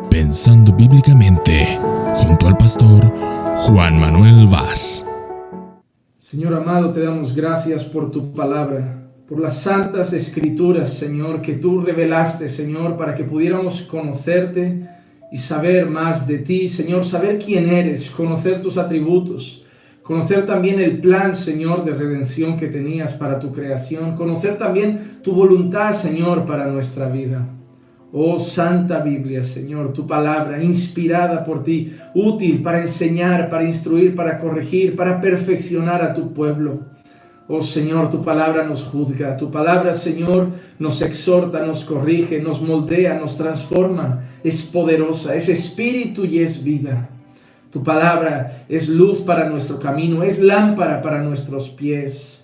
Pensando Bíblicamente, junto al pastor Juan Manuel Vaz. Señor amado, te damos gracias por tu palabra, por las santas escrituras, Señor, que tú revelaste, Señor, para que pudiéramos conocerte y saber más de ti, Señor, saber quién eres, conocer tus atributos, conocer también el plan, Señor, de redención que tenías para tu creación, conocer también tu voluntad, Señor, para nuestra vida. Oh Santa Biblia, Señor, tu palabra inspirada por ti, útil para enseñar, para instruir, para corregir, para perfeccionar a tu pueblo. Oh Señor, tu palabra nos juzga, tu palabra, Señor, nos exhorta, nos corrige, nos moldea, nos transforma. Es poderosa, es espíritu y es vida. Tu palabra es luz para nuestro camino, es lámpara para nuestros pies.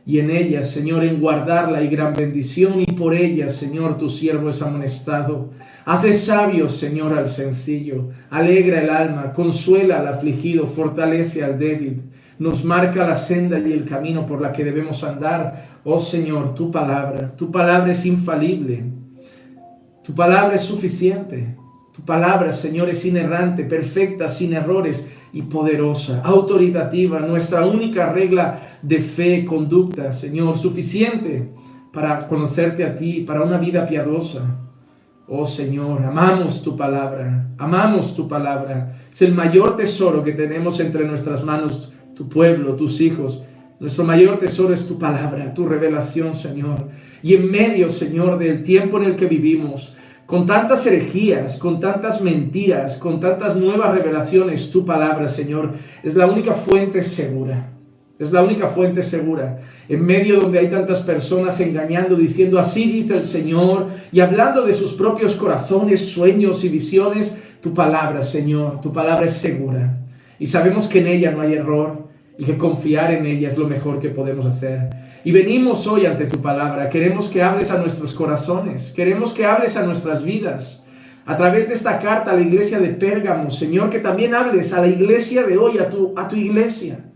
Y en ella, Señor, en guardarla hay gran bendición, y por ella, Señor, tu siervo es amonestado. Hace sabio, Señor, al sencillo, alegra el alma, consuela al afligido, fortalece al débil, nos marca la senda y el camino por la que debemos andar. Oh Señor, tu palabra es infalible, tu palabra es suficiente, tu palabra, Señor, es inerrante, perfecta, sin errores, y poderosa, autoritativa, nuestra única regla de fe, conducta, Señor, suficiente para conocerte a ti, para una vida piadosa. Oh Señor, amamos tu palabra, amamos tu palabra. Es el mayor tesoro que tenemos entre nuestras manos, tu pueblo, tus hijos. Nuestro mayor tesoro es tu palabra, tu revelación, Señor. Y en medio, Señor, del tiempo en el que vivimos, con tantas herejías, con tantas mentiras, con tantas nuevas revelaciones, tu palabra, Señor, es la única fuente segura. Es la única fuente segura. En medio donde hay tantas personas engañando, diciendo así dice el Señor, y hablando de sus propios corazones, sueños y visiones, tu palabra, Señor, tu palabra es segura. Y sabemos que en ella no hay error y que confiar en ella es lo mejor que podemos hacer. Y venimos hoy ante tu palabra. Queremos que hables a nuestros corazones. Queremos que hables a nuestras vidas. A través de esta carta a la iglesia de Pérgamo, Señor, que también hables a la iglesia de hoy, a tu iglesia.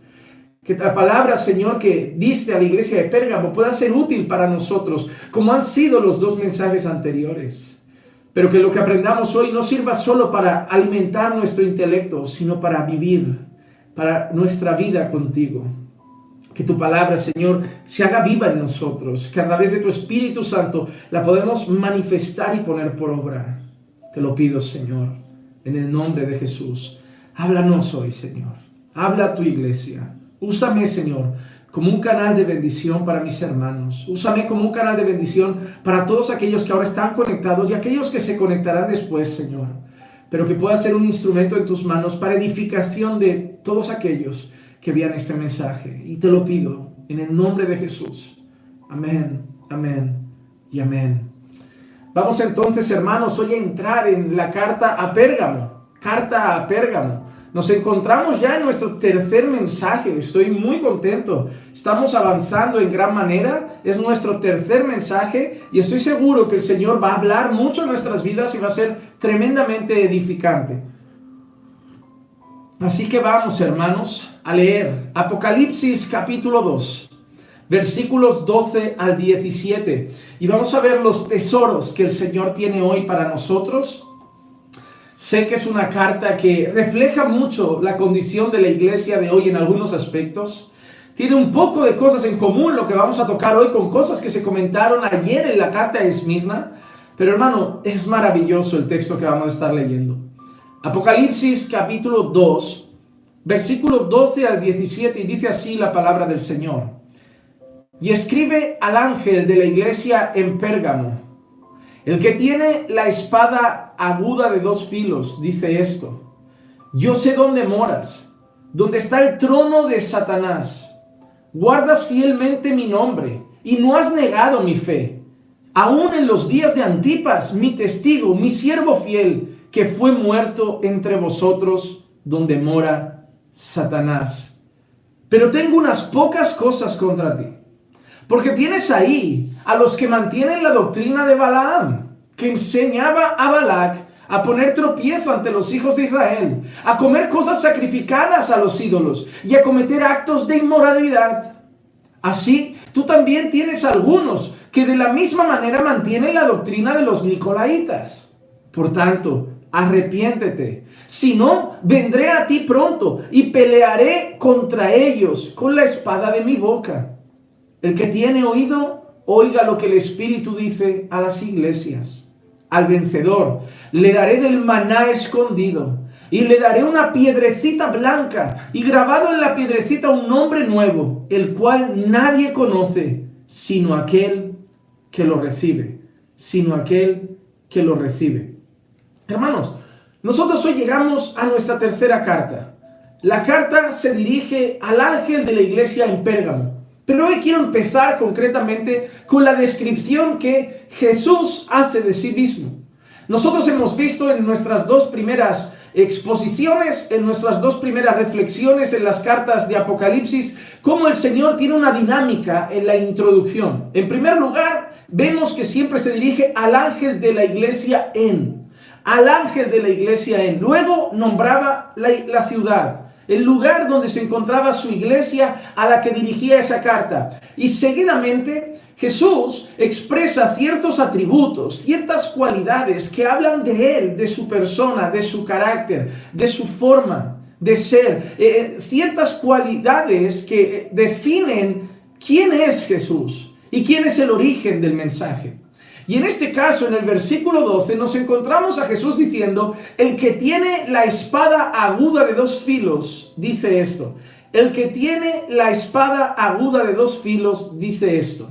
Que la palabra, Señor, que diste a la iglesia de Pérgamo pueda ser útil para nosotros, como han sido los dos mensajes anteriores. Pero que lo que aprendamos hoy no sirva solo para alimentar nuestro intelecto, sino para vivir, para nuestra vida contigo. Que tu palabra, Señor, se haga viva en nosotros, que a través de tu Espíritu Santo la podemos manifestar y poner por obra. Te lo pido, Señor, en el nombre de Jesús. Háblanos hoy, Señor. Habla a tu iglesia. Úsame, Señor, como un canal de bendición para mis hermanos. Úsame como un canal de bendición para todos aquellos que ahora están conectados y aquellos que se conectarán después, Señor. Pero que pueda ser un instrumento en tus manos para edificación de todos aquellos que vean este mensaje. Y te lo pido en el nombre de Jesús. Amén, amén y amén. Vamos entonces, hermanos, hoy a entrar en la carta a Pérgamo. Carta a Pérgamo. Nos encontramos ya en nuestro tercer mensaje. Estoy muy contento. Estamos avanzando en gran manera. Es nuestro tercer mensaje y estoy seguro que el Señor va a hablar mucho en nuestras vidas y va a ser tremendamente edificante. Así que vamos, hermanos, a leer Apocalipsis capítulo 2, versículos 12 al 17. Y vamos a ver los tesoros que el Señor tiene hoy para nosotros. Sé que es una carta que refleja mucho la condición de la iglesia de hoy en algunos aspectos. Tiene un poco de cosas en común lo que vamos a tocar hoy con cosas que se comentaron ayer en la carta de Esmirna. Pero hermano, es maravilloso el texto que vamos a estar leyendo. Apocalipsis capítulo 2, versículo 12 al 17, y dice así la palabra del Señor. Y escribe al ángel de la iglesia en Pérgamo, el que tiene la espada aguda de dos filos, dice esto: yo sé dónde moras, donde está el trono de Satanás. Guardas fielmente mi nombre y no has negado mi fe, aún en los días de Antipas, mi testigo, mi siervo fiel, que fue muerto entre vosotros, donde mora Satanás. Pero tengo unas pocas cosas contra ti, porque tienes ahí a los que mantienen la doctrina de Balaam, que enseñaba a Balac a poner tropiezo ante los hijos de Israel, a comer cosas sacrificadas a los ídolos y a cometer actos de inmoralidad. Así, tú también tienes algunos que de la misma manera mantienen la doctrina de los nicolaitas. Por tanto, arrepiéntete. Si no, vendré a ti pronto y pelearé contra ellos con la espada de mi boca. El que tiene oído, oiga lo que el Espíritu dice a las iglesias. Al vencedor le daré del maná escondido y le daré una piedrecita blanca y grabado en la piedrecita un nombre nuevo, el cual nadie conoce sino aquel que lo recibe, Hermanos, nosotros hoy llegamos a nuestra tercera carta. La carta se dirige al ángel de la iglesia en Pérgamo. Pero hoy quiero empezar concretamente con la descripción que Jesús hace de sí mismo. Nosotros hemos visto en nuestras dos primeras exposiciones, en nuestras dos primeras reflexiones en las cartas de Apocalipsis, cómo el Señor tiene una dinámica en la introducción. En primer lugar, vemos que siempre se dirige al ángel de la iglesia al ángel de la iglesia Luego nombraba la ciudad, el lugar donde se encontraba su iglesia a la que dirigía esa carta. Y seguidamente Jesús expresa ciertos atributos, ciertas cualidades que hablan de Él, de su persona, de su carácter, de su forma de ser. Ciertas cualidades que definen quién es Jesús y quién es el origen del mensaje. Y en este caso, en el versículo 12, nos encontramos a Jesús diciendo: el que tiene la espada aguda de dos filos, dice esto. El que tiene la espada aguda de dos filos, dice esto.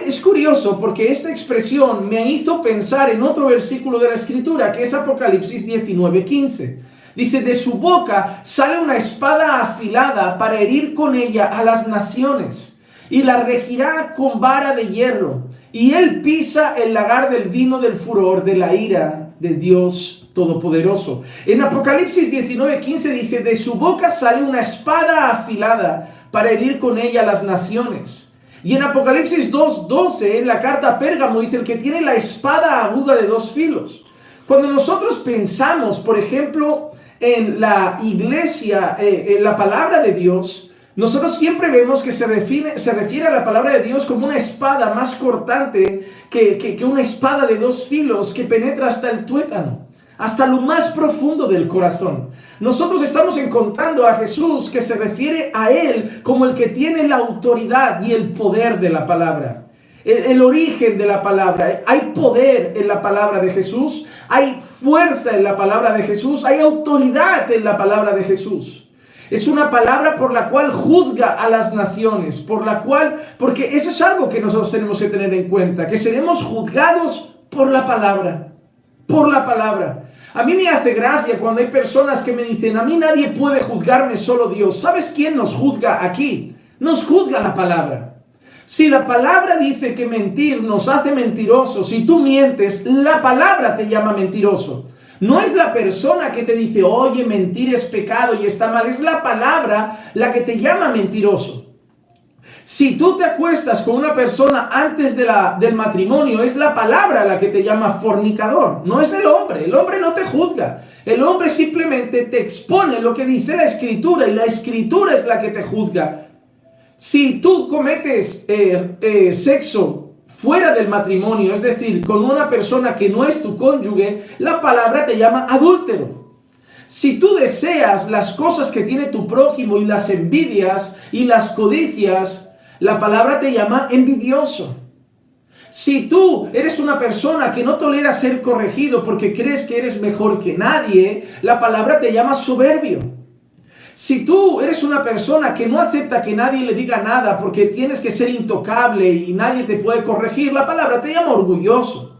Es curioso porque esta expresión me hizo pensar en otro versículo de la Escritura, que es Apocalipsis 19:15. Dice: de su boca sale una espada afilada para herir con ella a las naciones, y la regirá con vara de hierro. Y él pisa el lagar del vino del furor de la ira de Dios Todopoderoso. En Apocalipsis 19:15 dice: de su boca sale una espada afilada para herir con ella a las naciones. Y en Apocalipsis 2:12, en la carta a Pérgamo, dice: el que tiene la espada aguda de dos filos. Cuando nosotros pensamos, por ejemplo, en la iglesia, en la palabra de Dios, nosotros siempre vemos que se refiere a la palabra de Dios como una espada más cortante que una espada de dos filos que penetra hasta el tuétano, hasta lo más profundo del corazón. Nosotros estamos encontrando a Jesús que se refiere a Él como el que tiene la autoridad y el poder de la palabra. El origen de la palabra. Hay poder en la palabra de Jesús, hay fuerza en la palabra de Jesús, hay autoridad en la palabra de Jesús. Es una palabra por la cual juzga a las naciones, porque eso es algo que nosotros tenemos que tener en cuenta, que seremos juzgados por la palabra. A mí me hace gracia cuando hay personas que me dicen: a mí nadie puede juzgarme, solo Dios. ¿Sabes quién nos juzga aquí? Nos juzga la palabra. Si la palabra dice que mentir nos hace mentirosos, si tú mientes, la palabra te llama mentiroso. No es la persona que te dice: oye, mentir es pecado y está mal. Es la palabra la que te llama mentiroso. Si tú te acuestas con una persona antes del matrimonio, es la palabra la que te llama fornicador. No es el hombre. El hombre no te juzga. El hombre simplemente te expone lo que dice la Escritura, y la Escritura es la que te juzga. Si tú cometes sexo fuera del matrimonio, es decir, con una persona que no es tu cónyuge, la palabra te llama adúltero. Si tú deseas las cosas que tiene tu prójimo y las envidias y las codicias, la palabra te llama envidioso. Si tú eres una persona que no tolera ser corregido porque crees que eres mejor que nadie, la palabra te llama soberbio. Si tú eres una persona que no acepta que nadie le diga nada porque tienes que ser intocable y nadie te puede corregir, la palabra te llama orgulloso.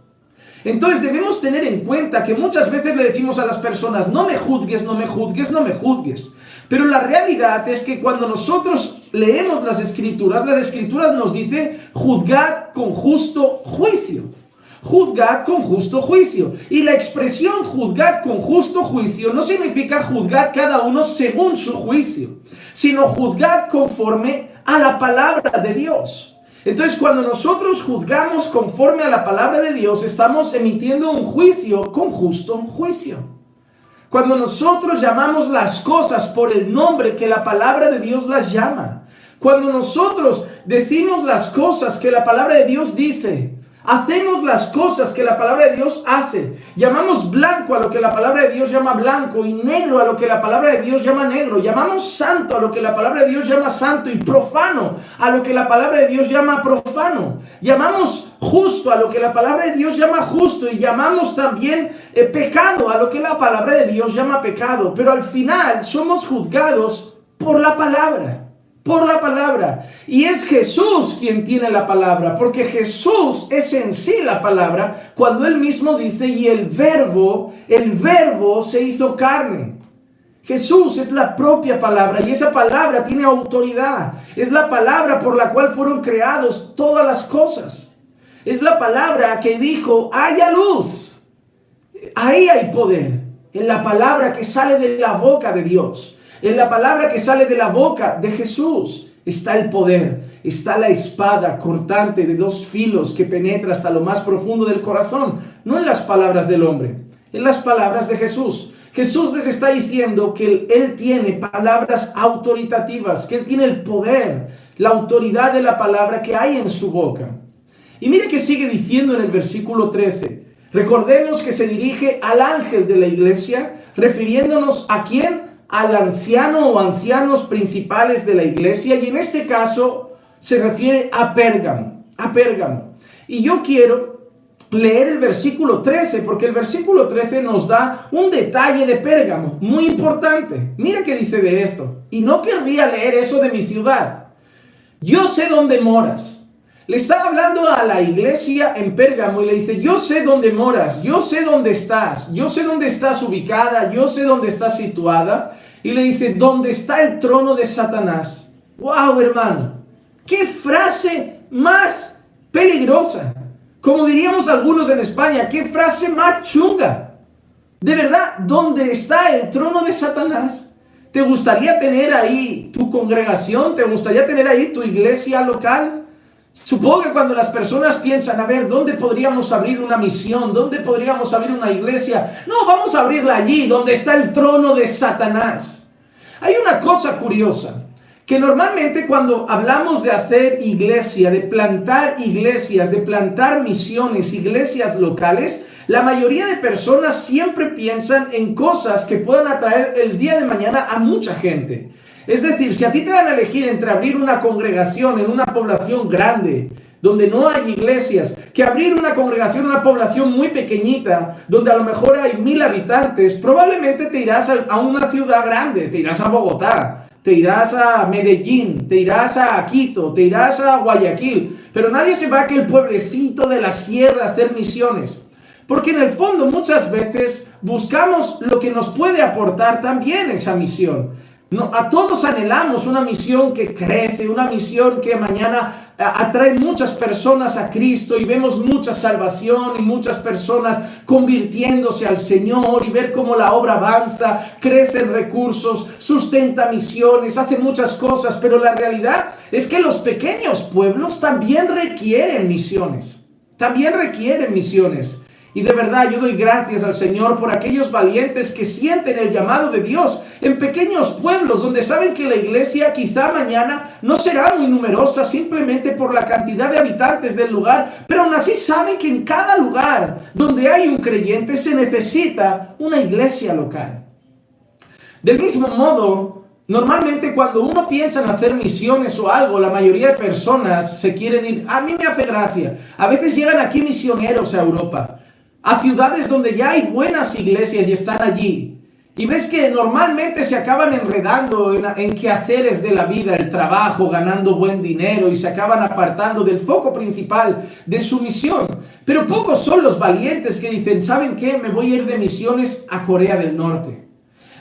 Entonces debemos tener en cuenta que muchas veces le decimos a las personas: no me juzgues, no me juzgues, no me juzgues. Pero la realidad es que cuando nosotros leemos las Escrituras nos dicen: juzgad con justo juicio. Juzgad con justo juicio. Y la expresión juzgad con justo juicio no significa juzgad cada uno según su juicio, sino juzgad conforme a la palabra de Dios. Entonces, cuando nosotros juzgamos conforme a la palabra de Dios, estamos emitiendo un juicio con justo juicio. Cuando nosotros llamamos las cosas por el nombre que la palabra de Dios las llama, cuando nosotros decimos las cosas que la palabra de Dios dice, Hacemos las cosas que la palabra de Dios hace. Llamamos blanco a lo que la palabra de Dios llama blanco y negro a lo que la palabra de Dios llama negro. Llamamos santo a lo que la palabra de Dios llama santo y profano a lo que la palabra de Dios llama profano. Llamamos justo a lo que la palabra de Dios llama justo y llamamos también pecado a lo que la palabra de Dios llama pecado. Pero al final somos juzgados por la palabra. Por la palabra. Y es Jesús quien tiene la palabra, porque Jesús es en sí la palabra, cuando Él mismo dice, y el verbo se hizo carne. Jesús es la propia palabra, y esa palabra tiene autoridad. Es la palabra por la cual fueron creados todas las cosas. Es la palabra que dijo, haya luz. Ahí hay poder, en la palabra que sale de la boca de Dios. En la palabra que sale de la boca de Jesús está el poder, está la espada cortante de 2 filos que penetra hasta lo más profundo del corazón. No en las palabras del hombre, en las palabras de Jesús. Jesús les está diciendo que Él tiene palabras autoritativas, que Él tiene el poder, la autoridad de la palabra que hay en su boca. Y mire que sigue diciendo en el versículo 13. Recordemos que se dirige al ángel de la iglesia, refiriéndonos a ¿quién? Al anciano o ancianos principales de la iglesia, y en este caso se refiere a Pérgamo, Y yo quiero leer el versículo 13, porque el versículo 13 nos da un detalle de Pérgamo, muy importante. Mira qué dice de esto, y no querría leer eso de mi ciudad. Yo sé dónde moras. Le está hablando a la iglesia en Pérgamo y le dice, yo sé dónde moras, yo sé dónde estás, yo sé dónde estás ubicada, yo sé dónde estás situada. Y le dice, ¿dónde está el trono de Satanás? ¡Wow, hermano! ¡Qué frase más peligrosa! Como diríamos algunos en España, ¡qué frase más chunga! De verdad, ¿dónde está el trono de Satanás? ¿Te gustaría tener ahí tu congregación? ¿Te gustaría tener ahí tu iglesia local? Supongo que cuando las personas piensan, a ver, ¿dónde podríamos abrir una misión? ¿Dónde podríamos abrir una iglesia? No, vamos a abrirla allí, donde está el trono de Satanás. Hay una cosa curiosa, que normalmente cuando hablamos de hacer iglesia, de plantar iglesias, de plantar misiones, iglesias locales, la mayoría de personas siempre piensan en cosas que puedan atraer el día de mañana a mucha gente. Es decir, si a ti te dan a elegir entre abrir una congregación en una población grande, donde no hay iglesias, que abrir una congregación en una población muy pequeñita, donde a lo mejor hay 1000 habitantes, probablemente te irás a una ciudad grande, te irás a Bogotá, te irás a Medellín, te irás a Quito, te irás a Guayaquil, pero nadie se va a aquel pueblecito de la sierra a hacer misiones. Porque en el fondo muchas veces buscamos lo que nos puede aportar también esa misión. No, a todos anhelamos una misión que crece, una misión que mañana atrae muchas personas a Cristo y vemos mucha salvación y muchas personas convirtiéndose al Señor y ver cómo la obra avanza, crece en recursos, sustenta misiones, hace muchas cosas, pero la realidad es que los pequeños pueblos también requieren misiones, Y de verdad yo doy gracias al Señor por aquellos valientes que sienten el llamado de Dios en pequeños pueblos donde saben que la iglesia quizá mañana no será muy numerosa simplemente por la cantidad de habitantes del lugar, pero aún así saben que en cada lugar donde hay un creyente se necesita una iglesia local. Del mismo modo, normalmente cuando uno piensa en hacer misiones o algo, la mayoría de personas se quieren ir. A mí me hace gracia. A veces llegan aquí misioneros a Europa, a ciudades donde ya hay buenas iglesias y están allí. Y ves que normalmente se acaban enredando en quehaceres de la vida, el trabajo, ganando buen dinero y se acaban apartando del foco principal de su misión. Pero pocos son los valientes que dicen, ¿saben qué? Me voy a ir de misiones a Corea del Norte.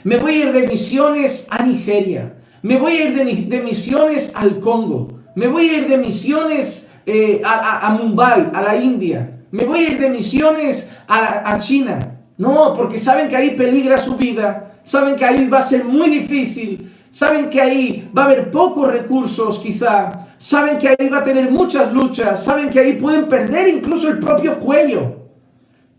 Me voy a ir de misiones a Nigeria. Me voy a ir de misiones al Congo. Me voy a ir de misiones a Mumbai, a la India. Me voy a ir de misiones a China. No, porque saben que ahí peligra su vida. Saben que ahí va a ser muy difícil. Saben que ahí va a haber pocos recursos quizá. Saben que ahí va a tener muchas luchas. Saben que ahí pueden perder incluso el propio cuello.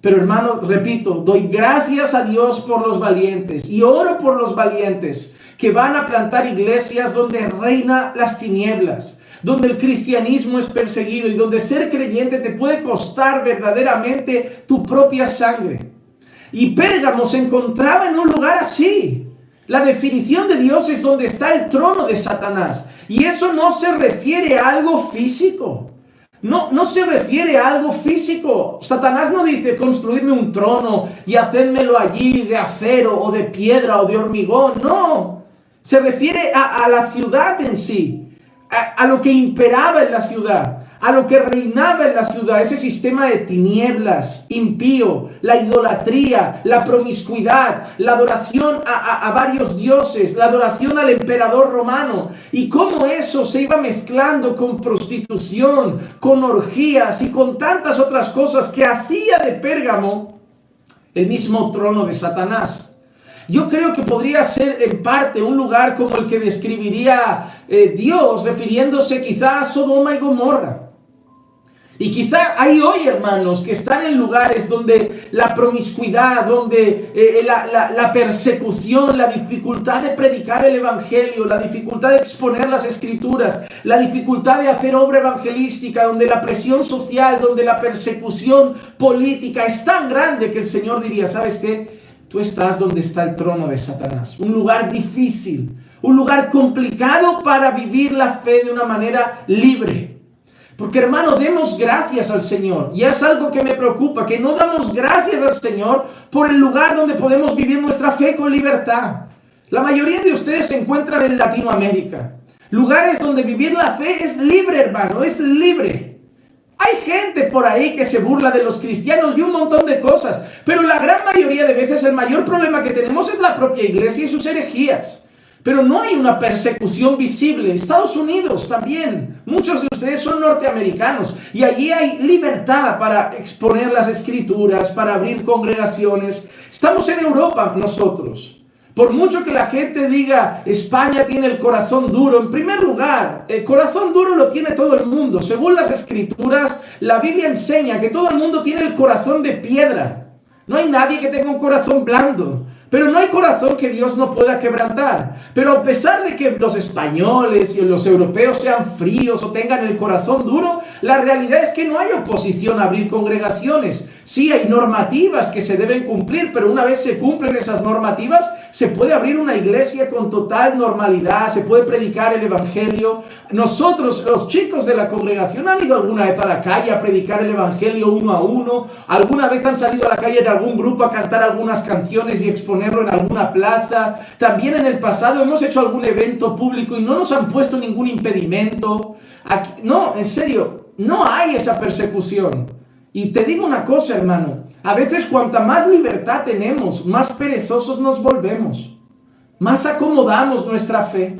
Pero hermano, repito, doy gracias a Dios por los valientes y oro por los valientes que van a plantar iglesias donde reina las tinieblas, donde el cristianismo es perseguido y donde ser creyente te puede costar verdaderamente tu propia sangre. Y Pérgamo se encontraba en un lugar así. La definición de Dios es donde está el trono de Satanás. Y eso no se refiere a algo físico. No se refiere a algo físico. Satanás no dice construirme un trono y hacérmelo allí de acero o de piedra o de hormigón. No. Se refiere a la ciudad en sí. A lo que imperaba en la ciudad. A lo que reinaba en la ciudad, ese sistema de tinieblas, impío, la idolatría, la promiscuidad, la adoración a varios dioses, la adoración al emperador romano, y cómo eso se iba mezclando con prostitución, con orgías y con tantas otras cosas que hacía de Pérgamo el mismo trono de Satanás. Yo creo que podría ser en parte un lugar como el que describiría Dios, refiriéndose quizá a Sodoma y Gomorra. Y quizá hay hoy hermanos que están en lugares donde la promiscuidad, donde la persecución, la dificultad de predicar el evangelio, la dificultad de exponer las escrituras, la dificultad de hacer obra evangelística, donde la presión social, donde la persecución política es tan grande que el Señor diría, ¿sabes qué? Tú estás donde está el trono de Satanás, un lugar difícil, un lugar complicado para vivir la fe de una manera libre. Porque hermano, demos gracias al Señor. Y es algo que me preocupa, que no damos gracias al Señor por el lugar donde podemos vivir nuestra fe con libertad. La mayoría de ustedes se encuentran en Latinoamérica. Lugares donde vivir la fe es libre, hermano, es libre. Hay gente por ahí que se burla de los cristianos y un montón de cosas. Pero la gran mayoría de veces el mayor problema que tenemos es la propia iglesia y sus herejías. Pero no hay una persecución visible. Estados Unidos también. Muchos de ustedes son norteamericanos. Y allí hay libertad para exponer las escrituras, para abrir congregaciones. Estamos en Europa nosotros. Por mucho que la gente diga, España tiene el corazón duro. En primer lugar, el corazón duro lo tiene todo el mundo. Según las escrituras, la Biblia enseña que todo el mundo tiene el corazón de piedra. No hay nadie que tenga un corazón blando. Pero no hay corazón que Dios no pueda quebrantar. Pero a pesar de que los españoles y los europeos sean fríos o tengan el corazón duro, la realidad es que no hay oposición a abrir congregaciones. Sí, hay normativas que se deben cumplir, pero una vez se cumplen esas normativas, se puede abrir una iglesia con total normalidad, se puede predicar el evangelio. Nosotros, los chicos de la congregación, han ido alguna vez a la calle a predicar el evangelio uno a uno. Alguna vez han salido a la calle en algún grupo a cantar algunas canciones y exponerlo en alguna plaza. También en el pasado hemos hecho algún evento público y no nos han puesto ningún impedimento. No, en serio, no hay esa persecución. Y te digo una cosa, hermano, a veces cuanta más libertad tenemos, más perezosos nos volvemos, más acomodamos nuestra fe.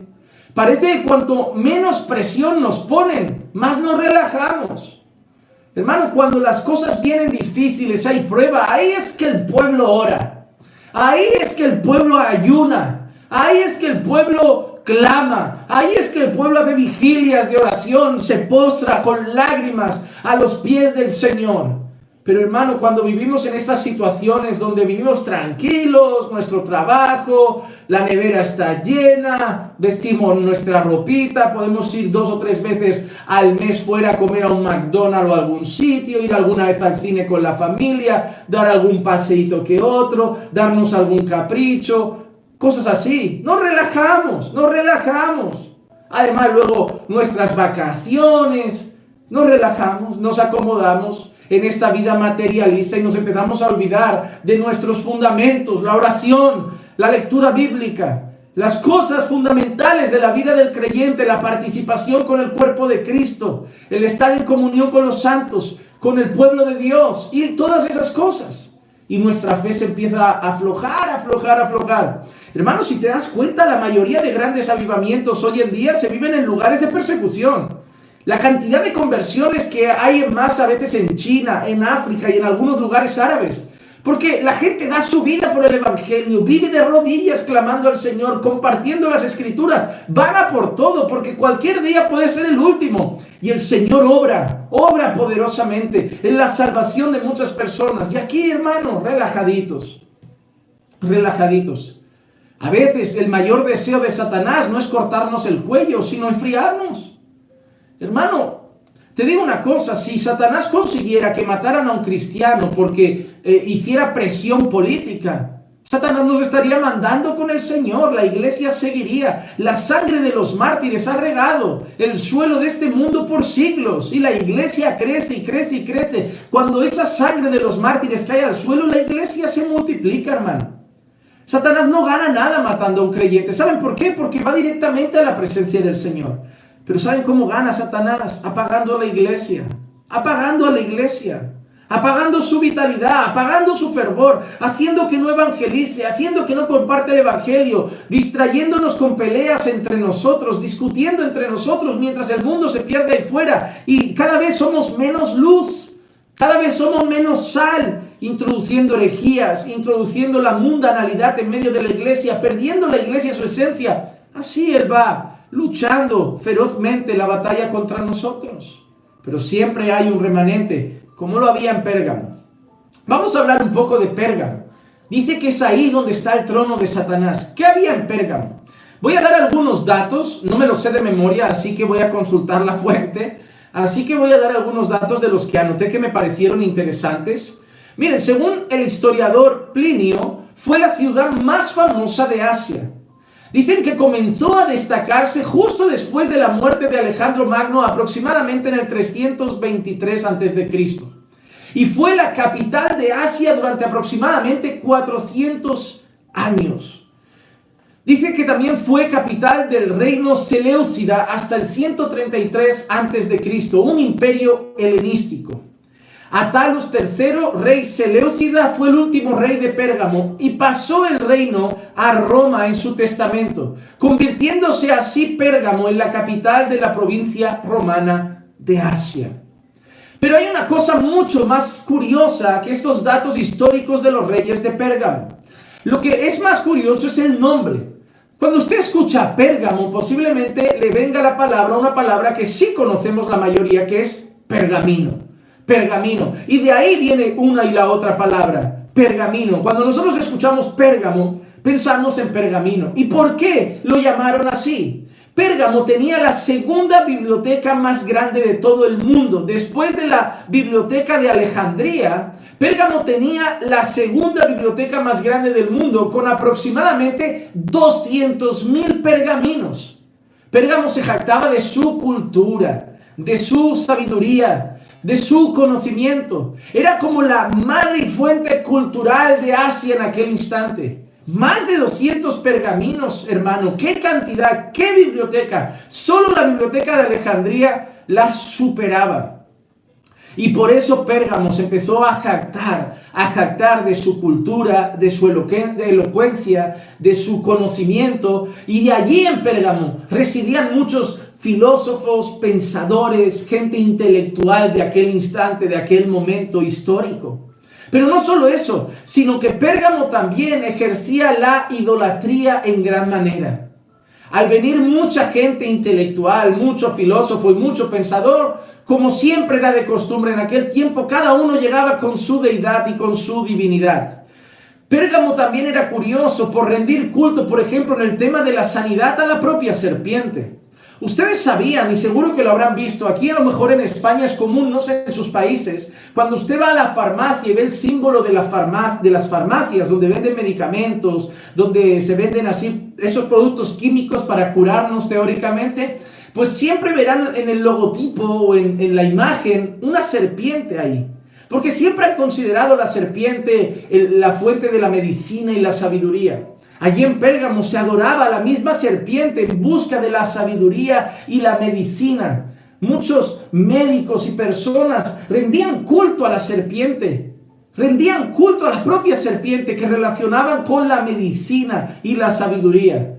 Parece que cuanto menos presión nos ponen, más nos relajamos. Hermano, cuando las cosas vienen difíciles, hay prueba, ahí es que el pueblo ora, ahí es que el pueblo ayuna, ahí es que el pueblo clama, ahí es que el pueblo hace vigilias de oración, se postra con lágrimas a los pies del Señor. Pero hermano, cuando vivimos en estas situaciones donde vivimos tranquilos, nuestro trabajo, la nevera está llena, vestimos nuestra ropita, podemos ir 2 o 3 veces al mes fuera a comer a un McDonald's o a algún sitio, ir alguna vez al cine con la familia, dar algún paseíto que otro, darnos algún capricho, cosas así. Nos relajamos. Además luego nuestras vacaciones, nos relajamos, nos acomodamos en esta vida materialista y nos empezamos a olvidar de nuestros fundamentos, la oración, la lectura bíblica, las cosas fundamentales de la vida del creyente, la participación con el cuerpo de Cristo, el estar en comunión con los santos, con el pueblo de Dios y todas esas cosas. Y nuestra fe se empieza a aflojar. Hermanos, si te das cuenta, la mayoría de grandes avivamientos hoy en día se viven en lugares de persecución. La cantidad de conversiones que hay más a veces en China, en África y en algunos lugares árabes. Porque la gente da su vida por el evangelio, vive de rodillas clamando al Señor, compartiendo las escrituras, van a por todo, porque cualquier día puede ser el último. Y el Señor obra poderosamente en la salvación de muchas personas. Y aquí, hermano, relajaditos. A veces el mayor deseo de Satanás no es cortarnos el cuello, sino enfriarnos. Hermano, te digo una cosa, si Satanás consiguiera que mataran a un cristiano porque hiciera presión política, Satanás nos estaría mandando con el Señor, la iglesia seguiría. La sangre de los mártires ha regado el suelo de este mundo por siglos y la iglesia crece y crece y crece. Cuando esa sangre de los mártires cae al suelo, la iglesia se multiplica, hermano. Satanás no gana nada matando a un creyente. ¿Saben por qué? Porque va directamente a la presencia del Señor. Pero ¿saben cómo gana Satanás? Apagando a la iglesia, apagando a la iglesia, apagando su vitalidad, apagando su fervor, haciendo que no evangelice, haciendo que no comparte el evangelio, distrayéndonos con peleas entre nosotros, discutiendo entre nosotros mientras el mundo se pierde ahí fuera y cada vez somos menos luz, cada vez somos menos sal, introduciendo herejías, introduciendo la mundanalidad en medio de la iglesia, perdiendo la iglesia su esencia. Así Él va luchando ferozmente la batalla contra nosotros. Pero siempre hay un remanente, como lo había en Pérgamo. Vamos a hablar un poco de Pérgamo. Dice que es ahí donde está el trono de Satanás. ¿Qué había en Pérgamo? Voy a dar algunos datos, no me los sé de memoria, así que voy a consultar la fuente. Así que voy a dar algunos datos de los que anoté que me parecieron interesantes. Miren, según el historiador Plinio, fue la ciudad más famosa de Asia. Dicen que comenzó a destacarse justo después de la muerte de Alejandro Magno, aproximadamente en el 323 a.C. Y fue la capital de Asia durante aproximadamente 400 años. Dice que también fue capital del reino Seleucida hasta el 133 a.C., un imperio helenístico. Atalus III, rey Seleucida, fue el último rey de Pérgamo y pasó el reino a Roma en su testamento, convirtiéndose así Pérgamo en la capital de la provincia romana de Asia. Pero hay una cosa mucho más curiosa que estos datos históricos de los reyes de Pérgamo. Lo que es más curioso es el nombre. Cuando usted escucha Pérgamo, posiblemente le venga a la palabra una palabra que sí conocemos la mayoría, que es pergamino. Pergamino. Y de ahí viene una y la otra palabra, pergamino. Cuando nosotros escuchamos Pérgamo, pensamos en pergamino. ¿Y por qué lo llamaron así? Pérgamo tenía la segunda biblioteca más grande de todo el mundo. Después de la biblioteca de Alejandría, Pérgamo tenía la segunda biblioteca más grande del mundo, con aproximadamente 200,000 pergaminos. Pérgamo se jactaba de su cultura, de su sabiduría, de su conocimiento. Era como la madre y fuente cultural de Asia en aquel instante. Más de 200 pergaminos, hermano. ¡Qué cantidad! ¡Qué biblioteca! Solo la biblioteca de Alejandría la superaba. Y por eso Pérgamo se empezó a jactar de su cultura, de su elocuencia, de su conocimiento. Y allí en Pérgamo residían muchos filósofos, pensadores, gente intelectual de aquel instante, de aquel momento histórico. Pero no solo eso, sino que Pérgamo también ejercía la idolatría en gran manera. Al venir mucha gente intelectual, mucho filósofo y mucho pensador, como siempre era de costumbre en aquel tiempo, cada uno llegaba con su deidad y con su divinidad. Pérgamo también era curioso por rendir culto, por ejemplo, en el tema de la sanidad a la propia serpiente. Ustedes sabían, y seguro que lo habrán visto, aquí a lo mejor en España es común, no sé en sus países, cuando usted va a la farmacia y ve el símbolo de las farmacias donde venden medicamentos, donde se venden así esos productos químicos para curarnos teóricamente, pues siempre verán en el logotipo o en la imagen una serpiente ahí. Porque siempre han considerado la serpiente la fuente de la medicina y la sabiduría. Allí en Pérgamo se adoraba a la misma serpiente en busca de la sabiduría y la medicina. Muchos médicos y personas rendían culto a la serpiente. Rendían culto a la propia serpiente que relacionaban con la medicina y la sabiduría.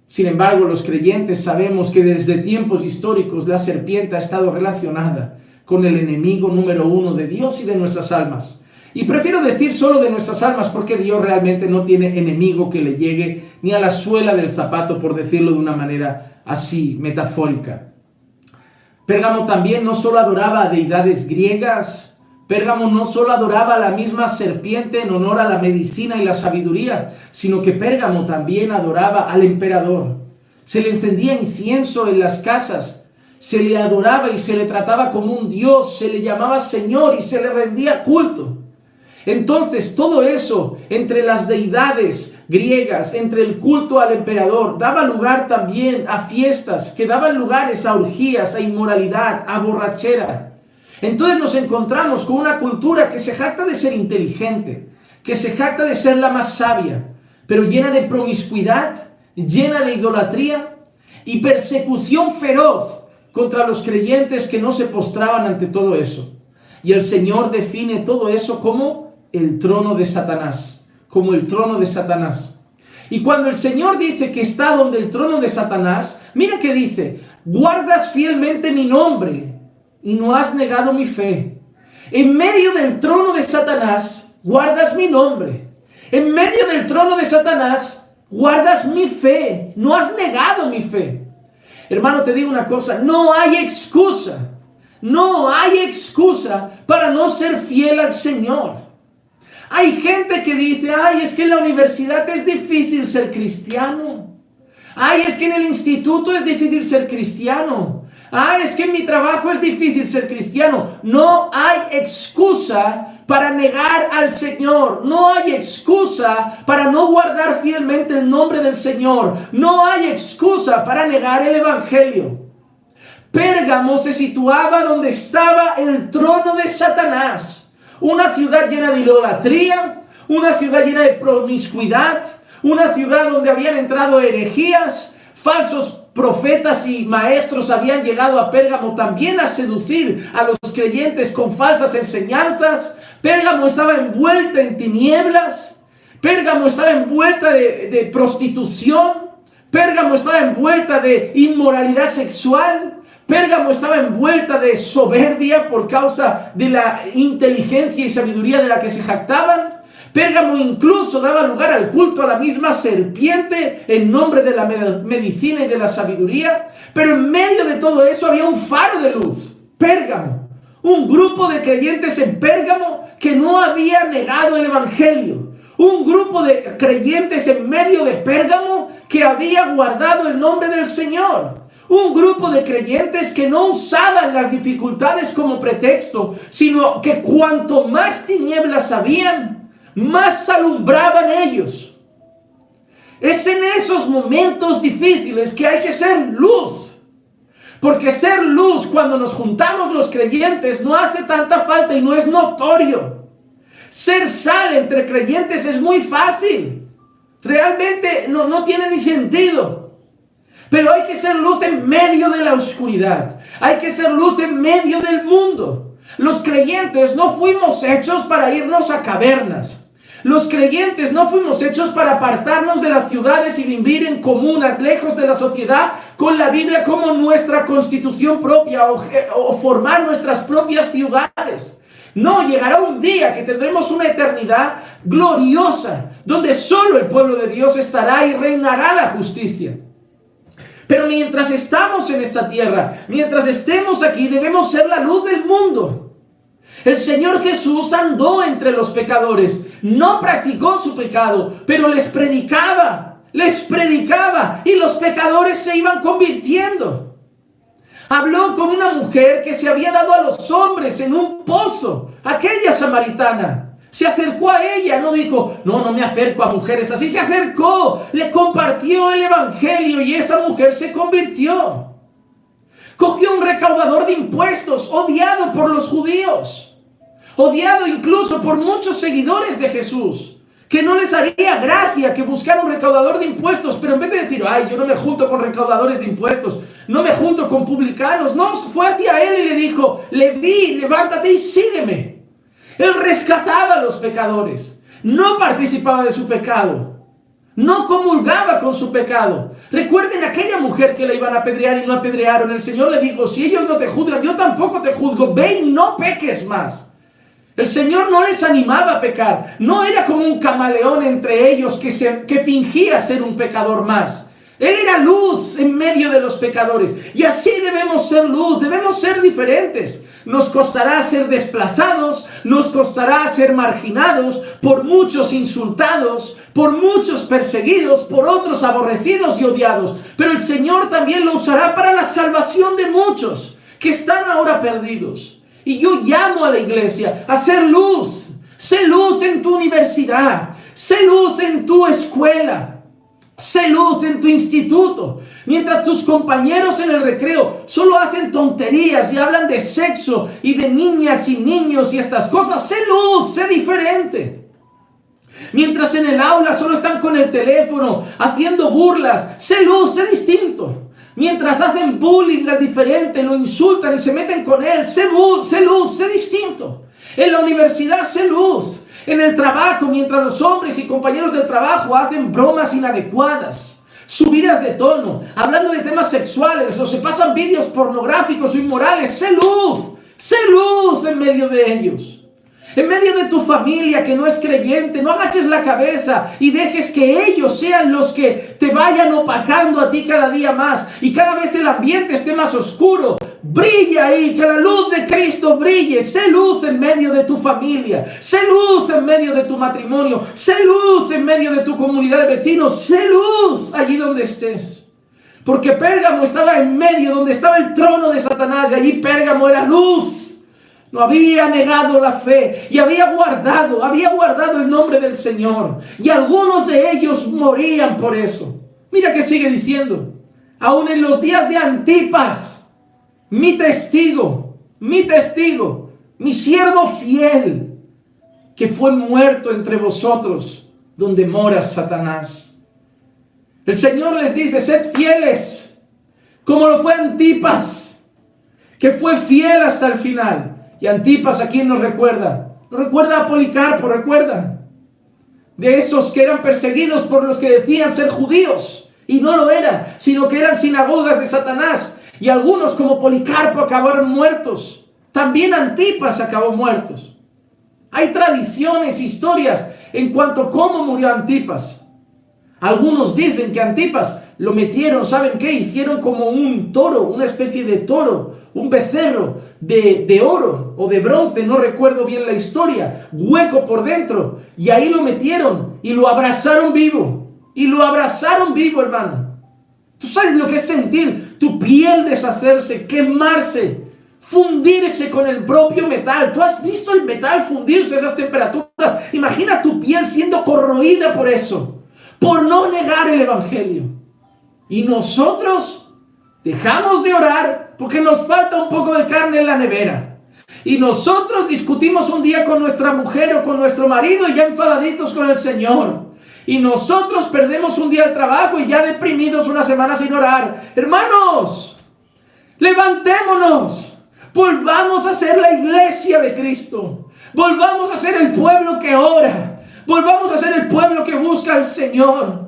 Sin embargo, los creyentes sabemos que desde tiempos históricos la serpiente ha estado relacionada con el enemigo número uno de Dios y de nuestras almas. Y prefiero decir solo de nuestras almas porque Dios realmente no tiene enemigo que le llegue ni a la suela del zapato, por decirlo de una manera así metafórica. Pérgamo también no solo adoraba a deidades griegas, Pérgamo no solo adoraba a la misma serpiente en honor a la medicina y la sabiduría, sino que Pérgamo también adoraba al emperador. Se le encendía incienso en las casas. se le adoraba y se le trataba como un Dios, se le llamaba Señor y se le rendía culto. Entonces todo eso entre las deidades griegas, entre el culto al emperador, daba lugar también a fiestas que daban lugares a orgías, a inmoralidad, a borrachera. Entonces nos encontramos con una cultura que se jacta de ser inteligente, que se jacta de ser la más sabia, pero llena de promiscuidad, llena de idolatría y persecución feroz contra los creyentes que no se postraban ante todo eso. Y el Señor define todo eso como el trono de Satanás, como el trono de Satanás. Y cuando el Señor dice que está donde el trono de Satanás, mira que dice: guardas fielmente mi nombre y no has negado mi fe. En medio del trono de Satanás, guardas mi nombre. En medio del trono de Satanás, guardas mi fe. No has negado mi fe. Hermano, te digo una cosa, no hay excusa. No hay excusa para no ser fiel al Señor. Hay gente que dice: ay, es que en la universidad es difícil ser cristiano. Ay, es que en el instituto es difícil ser cristiano. Ay, es que en mi trabajo es difícil ser cristiano. No hay excusa para negar al Señor. No hay excusa para no guardar fielmente el nombre del Señor. No hay excusa para negar el Evangelio. Pérgamo se situaba donde estaba el trono de Satanás. Una ciudad llena de idolatría, una ciudad llena de promiscuidad, una ciudad donde habían entrado herejías, falsos profetas y maestros habían llegado a Pérgamo también a seducir a los creyentes con falsas enseñanzas. Pérgamo estaba envuelta en tinieblas, Pérgamo estaba envuelta de prostitución, Pérgamo estaba envuelta de inmoralidad sexual, Pérgamo estaba envuelta de soberbia por causa de la inteligencia y sabiduría de la que se jactaban. Pérgamo incluso daba lugar al culto a la misma serpiente en nombre de la medicina y de la sabiduría. Pero en medio de todo eso había un faro de luz, Pérgamo. Un grupo de creyentes en Pérgamo que no había negado el Evangelio. Un grupo de creyentes en medio de Pérgamo que había guardado el nombre del Señor. Un grupo de creyentes que no usaban las dificultades como pretexto, sino que cuanto más tinieblas habían, más alumbraban ellos. Es en esos momentos difíciles que hay que ser luz. Porque ser luz cuando nos juntamos los creyentes no hace tanta falta y no es notorio. Ser sal entre creyentes es muy fácil. Realmente no tiene ni sentido. Pero hay que ser luz en medio de la oscuridad. Hay que ser luz en medio del mundo. Los creyentes no fuimos hechos para irnos a cavernas. Los creyentes no fuimos hechos para apartarnos de las ciudades y vivir en comunas, lejos de la sociedad, con la Biblia como nuestra constitución propia o formar nuestras propias ciudades. No, llegará un día que tendremos una eternidad gloriosa, donde solo el pueblo de Dios estará y reinará la justicia. Pero mientras estamos en esta tierra, mientras estemos aquí, debemos ser la luz del mundo. El Señor Jesús andó entre los pecadores, no practicó su pecado, pero les predicaba y los pecadores se iban convirtiendo. Habló con una mujer que se había dado a los hombres en un pozo, aquella samaritana. Se acercó a ella, no dijo: no me acerco a mujeres así. Se acercó, le compartió el Evangelio y esa mujer se convirtió. Cogió un recaudador de impuestos, odiado por los judíos, odiado incluso por muchos seguidores de Jesús, que no les haría gracia que buscara un recaudador de impuestos, pero en vez de decir: ay, yo no me junto con recaudadores de impuestos, no me junto con publicanos, no, fue hacia él y le dijo: Leví, levántate y sígueme. Él rescataba a los pecadores, no participaba de su pecado, no comulgaba con su pecado. Recuerden aquella mujer que la iban a apedrear y no apedrearon. El Señor le dijo: si ellos no te juzgan, yo tampoco te juzgo, ve y no peques más. El Señor no les animaba a pecar, no era como un camaleón entre ellos que fingía ser un pecador más. Él era luz en medio de los pecadores. Y así debemos ser luz, debemos ser diferentes. Nos costará ser desplazados, nos costará ser marginados, por muchos insultados, por muchos perseguidos, por otros aborrecidos y odiados. Pero el Señor también lo usará para la salvación de muchos que están ahora perdidos. Y yo llamo a la iglesia a ser luz. Sé luz en tu universidad, sé luz en tu escuela. Sé luz en tu instituto. Mientras tus compañeros en el recreo solo hacen tonterías y hablan de sexo y de niñas y niños y estas cosas, sé luz, sé diferente. Mientras en el aula solo están con el teléfono haciendo burlas, sé luz, sé distinto. Mientras hacen bullying al diferente, lo insultan y se meten con él, sé luz, sé distinto. En la universidad, sé luz. En el trabajo, mientras los hombres y compañeros del trabajo hacen bromas inadecuadas, subidas de tono, hablando de temas sexuales o se pasan vídeos pornográficos o inmorales, sé luz en medio de ellos. En medio de tu familia que no es creyente, no agaches la cabeza y dejes que ellos sean los que te vayan opacando a ti cada día más y cada vez el ambiente esté más oscuro. Brilla ahí, que la luz de Cristo brille. Sé luz en medio de tu familia, sé luz en medio de tu matrimonio, sé luz en medio de tu comunidad de vecinos, sé luz allí donde estés. Porque Pérgamo estaba en medio, donde estaba el trono de Satanás, y allí Pérgamo era luz. No había negado la fe y había guardado el nombre del Señor. Y algunos de ellos morían por eso. Mira que sigue diciendo. Aún en los días de Antipas, mi testigo, mi siervo fiel, que fue muerto entre vosotros, donde mora Satanás. El Señor les dice, sed fieles, como lo fue Antipas, que fue fiel hasta el final. Y Antipas, ¿a quién nos recuerda? Nos recuerda a Policarpo, ¿recuerdan? De esos que eran perseguidos por los que decían ser judíos, y no lo eran, sino que eran sinagogas de Satanás. Y algunos como Policarpo acabaron muertos. También Antipas acabó muertos. Hay tradiciones, historias en cuanto a cómo murió Antipas. Algunos dicen que Antipas lo metieron, ¿saben qué? Hicieron como un toro, una especie de toro, un becerro de oro o de bronce, no recuerdo bien la historia, hueco por dentro, y ahí lo metieron y lo abrazaron vivo. Y lo abrazaron vivo, hermano. ¿Tú sabes lo que es sentir tu piel deshacerse, quemarse, fundirse con el propio metal? ¿Tú has visto el metal fundirse a esas temperaturas? Imagina tu piel siendo corroída por eso, por no negar el evangelio. Y nosotros dejamos de orar porque nos falta un poco de carne en la nevera. Y nosotros discutimos un día con nuestra mujer o con nuestro marido y ya enfadaditos con el Señor. Y nosotros perdemos un día el trabajo y ya deprimidos una semana sin orar. Hermanos, levantémonos. Volvamos a ser la iglesia de Cristo. Volvamos a ser el pueblo que ora. Volvamos a ser el pueblo que busca al Señor.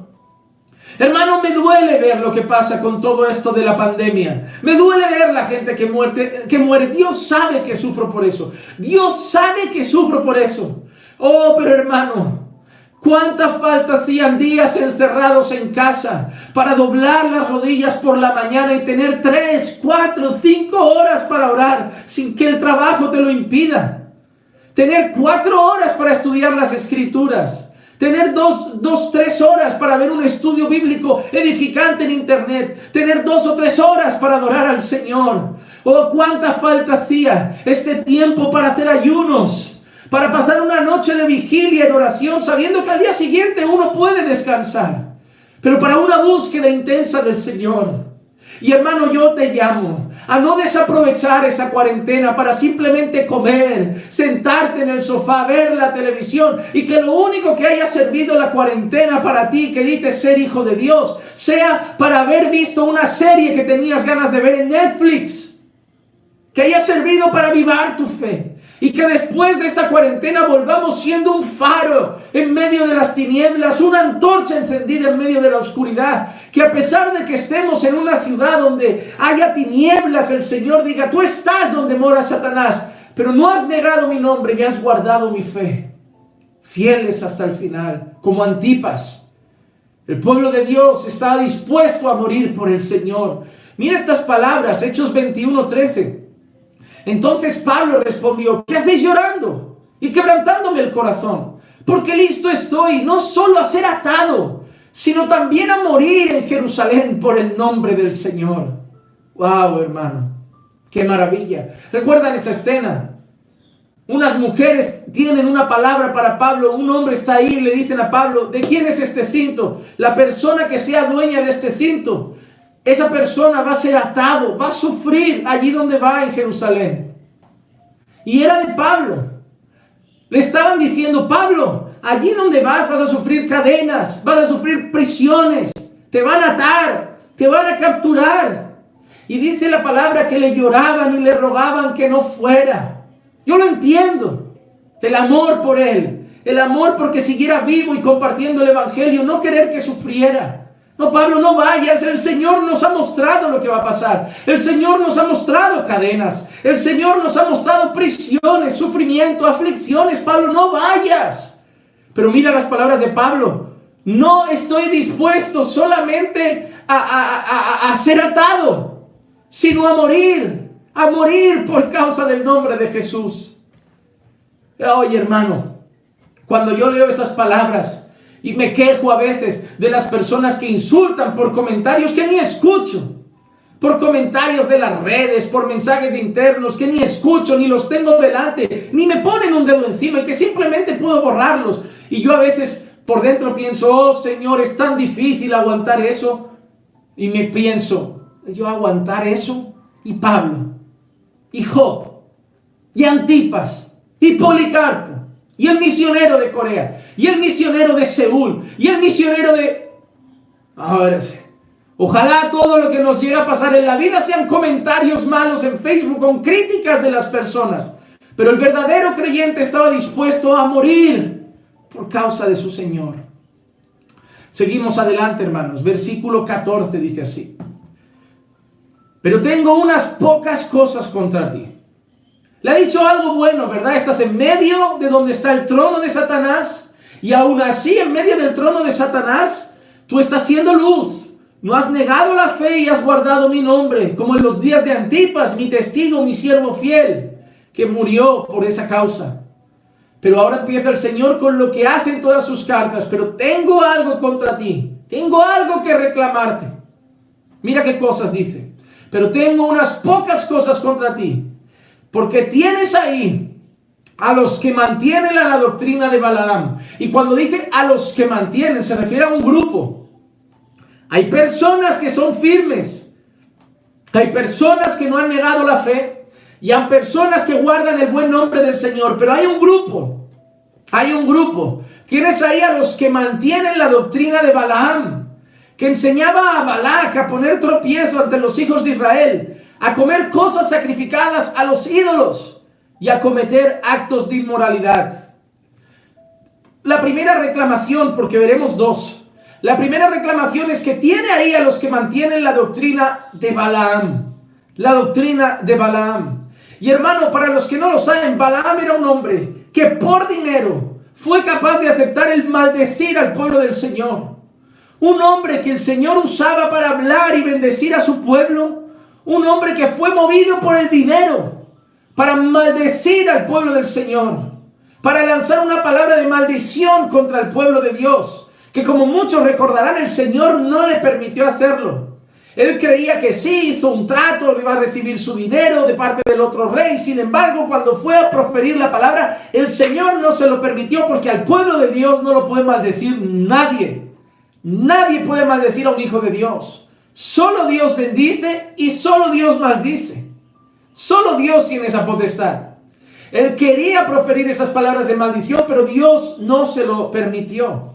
Hermano, me duele ver lo que pasa con todo esto de la pandemia. Me duele ver la gente que muere. Dios sabe que sufro por eso. Dios sabe que sufro por eso. Oh, pero hermano, cuánta falta hacían días encerrados en casa para doblar las rodillas por la mañana y tener 3, 4, 5 horas para orar sin que el trabajo te lo impida. Tener 4 horas para estudiar las Escrituras. Tener 2, 3 horas para ver un estudio bíblico edificante en internet. Tener 2 o 3 horas para adorar al Señor. Oh, cuánta falta hacía este tiempo para hacer ayunos, para pasar una noche de vigilia en oración, sabiendo que al día siguiente uno puede descansar, pero para una búsqueda intensa del Señor. Y hermano, yo te llamo a no desaprovechar esa cuarentena para simplemente comer, sentarte en el sofá, ver la televisión y que lo único que haya servido la cuarentena para ti, que dices ser hijo de Dios, sea para haber visto una serie que tenías ganas de ver en Netflix, que haya servido para avivar tu fe. Y que después de esta cuarentena volvamos siendo un faro en medio de las tinieblas, una antorcha encendida en medio de la oscuridad. Que a pesar de que estemos en una ciudad donde haya tinieblas, el Señor diga, tú estás donde mora Satanás, pero no has negado mi nombre y has guardado mi fe. Fieles hasta el final, como Antipas, El pueblo de Dios estaba dispuesto a morir por el Señor. Mira estas palabras, Hechos 21:13. Entonces Pablo respondió: ¿qué hacéis llorando y quebrantándome el corazón? Porque listo estoy, no solo a ser atado, sino también a morir en Jerusalén por el nombre del Señor. Wow, hermano, qué maravilla. ¿Recuerdan esa escena? Unas mujeres tienen una palabra para Pablo. Un hombre está ahí y le dicen a Pablo: ¿de quién es este cinto? La persona que sea dueña de este cinto, esa persona va a ser atado, va a sufrir allí donde va, en Jerusalén. Y era de Pablo. Le estaban diciendo: Pablo, allí donde vas a sufrir cadenas, vas a sufrir prisiones, te van a atar, te van a capturar. Y dice la palabra que le lloraban y le rogaban que no fuera. Yo lo entiendo, el amor por él, el amor porque siguiera vivo y compartiendo el evangelio, no querer que sufriera. No, Pablo, no vayas, el Señor nos ha mostrado lo que va a pasar. El Señor nos ha mostrado cadenas, el Señor nos ha mostrado prisiones, sufrimiento, aflicciones. Pablo, no vayas. Pero mira las palabras de Pablo: no estoy dispuesto solamente a ser atado, sino a morir por causa del nombre de Jesús. Oye, hermano, cuando yo leo estas palabras y me quejo a veces de las personas que insultan por comentarios que ni escucho, por comentarios de las redes, por mensajes internos que ni escucho, ni los tengo delante, ni me ponen un dedo encima y que simplemente puedo borrarlos. Y yo a veces por dentro pienso: oh Señor, es tan difícil aguantar eso. Y me pienso: yo aguantar eso. Y Pablo, y Job, y Antipas, y Policarpo, y el misionero de Corea, y el misionero de Seúl, y el misionero de... Ojalá todo lo que nos llega a pasar en la vida sean comentarios malos en Facebook con críticas de las personas. Pero el verdadero creyente estaba dispuesto a morir por causa de su Señor. Seguimos adelante, hermanos. Versículo 14 dice así: pero tengo unas pocas cosas contra ti. Le ha dicho algo bueno, ¿verdad? Estás en medio de donde está el trono de Satanás, y aún así, en medio del trono de Satanás, tú estás siendo luz. No has negado la fe y has guardado mi nombre, como en los días de Antipas, mi testigo, mi siervo fiel, que murió por esa causa. Pero ahora empieza el Señor con lo que hace en todas sus cartas: pero tengo algo contra ti, tengo algo que reclamarte. Mira qué cosas dice: pero tengo unas pocas cosas contra ti, porque tienes ahí a los que mantienen la doctrina de Balaam. Y cuando dice a los que mantienen, se refiere a un grupo. Hay personas que son firmes, hay personas que no han negado la fe, y hay personas que guardan el buen nombre del Señor. Pero hay un grupo. Tienes ahí a los que mantienen la doctrina de Balaam, que enseñaba a Balac a poner tropiezo ante los hijos de Israel, a comer cosas sacrificadas a los ídolos y a cometer actos de inmoralidad. La primera reclamación, porque veremos dos. La primera reclamación es que tiene ahí a los que mantienen la doctrina de Balaam. La doctrina de Balaam. Y hermano, para los que no lo saben, Balaam era un hombre que por dinero fue capaz de aceptar el maldecir al pueblo del Señor. Un hombre que el Señor usaba para hablar y bendecir a su pueblo. Un hombre que fue movido por el dinero para maldecir al pueblo del Señor, para lanzar una palabra de maldición contra el pueblo de Dios, que como muchos recordarán, el Señor no le permitió hacerlo. Él creía que sí, hizo un trato, iba a recibir su dinero de parte del otro rey. Sin embargo, cuando fue a proferir la palabra, el Señor no se lo permitió, porque al pueblo de Dios no lo puede maldecir nadie. Nadie puede maldecir a un hijo de Dios. Solo Dios bendice y solo Dios maldice. Solo Dios tiene esa potestad. Él quería proferir esas palabras de maldición, pero Dios no se lo permitió.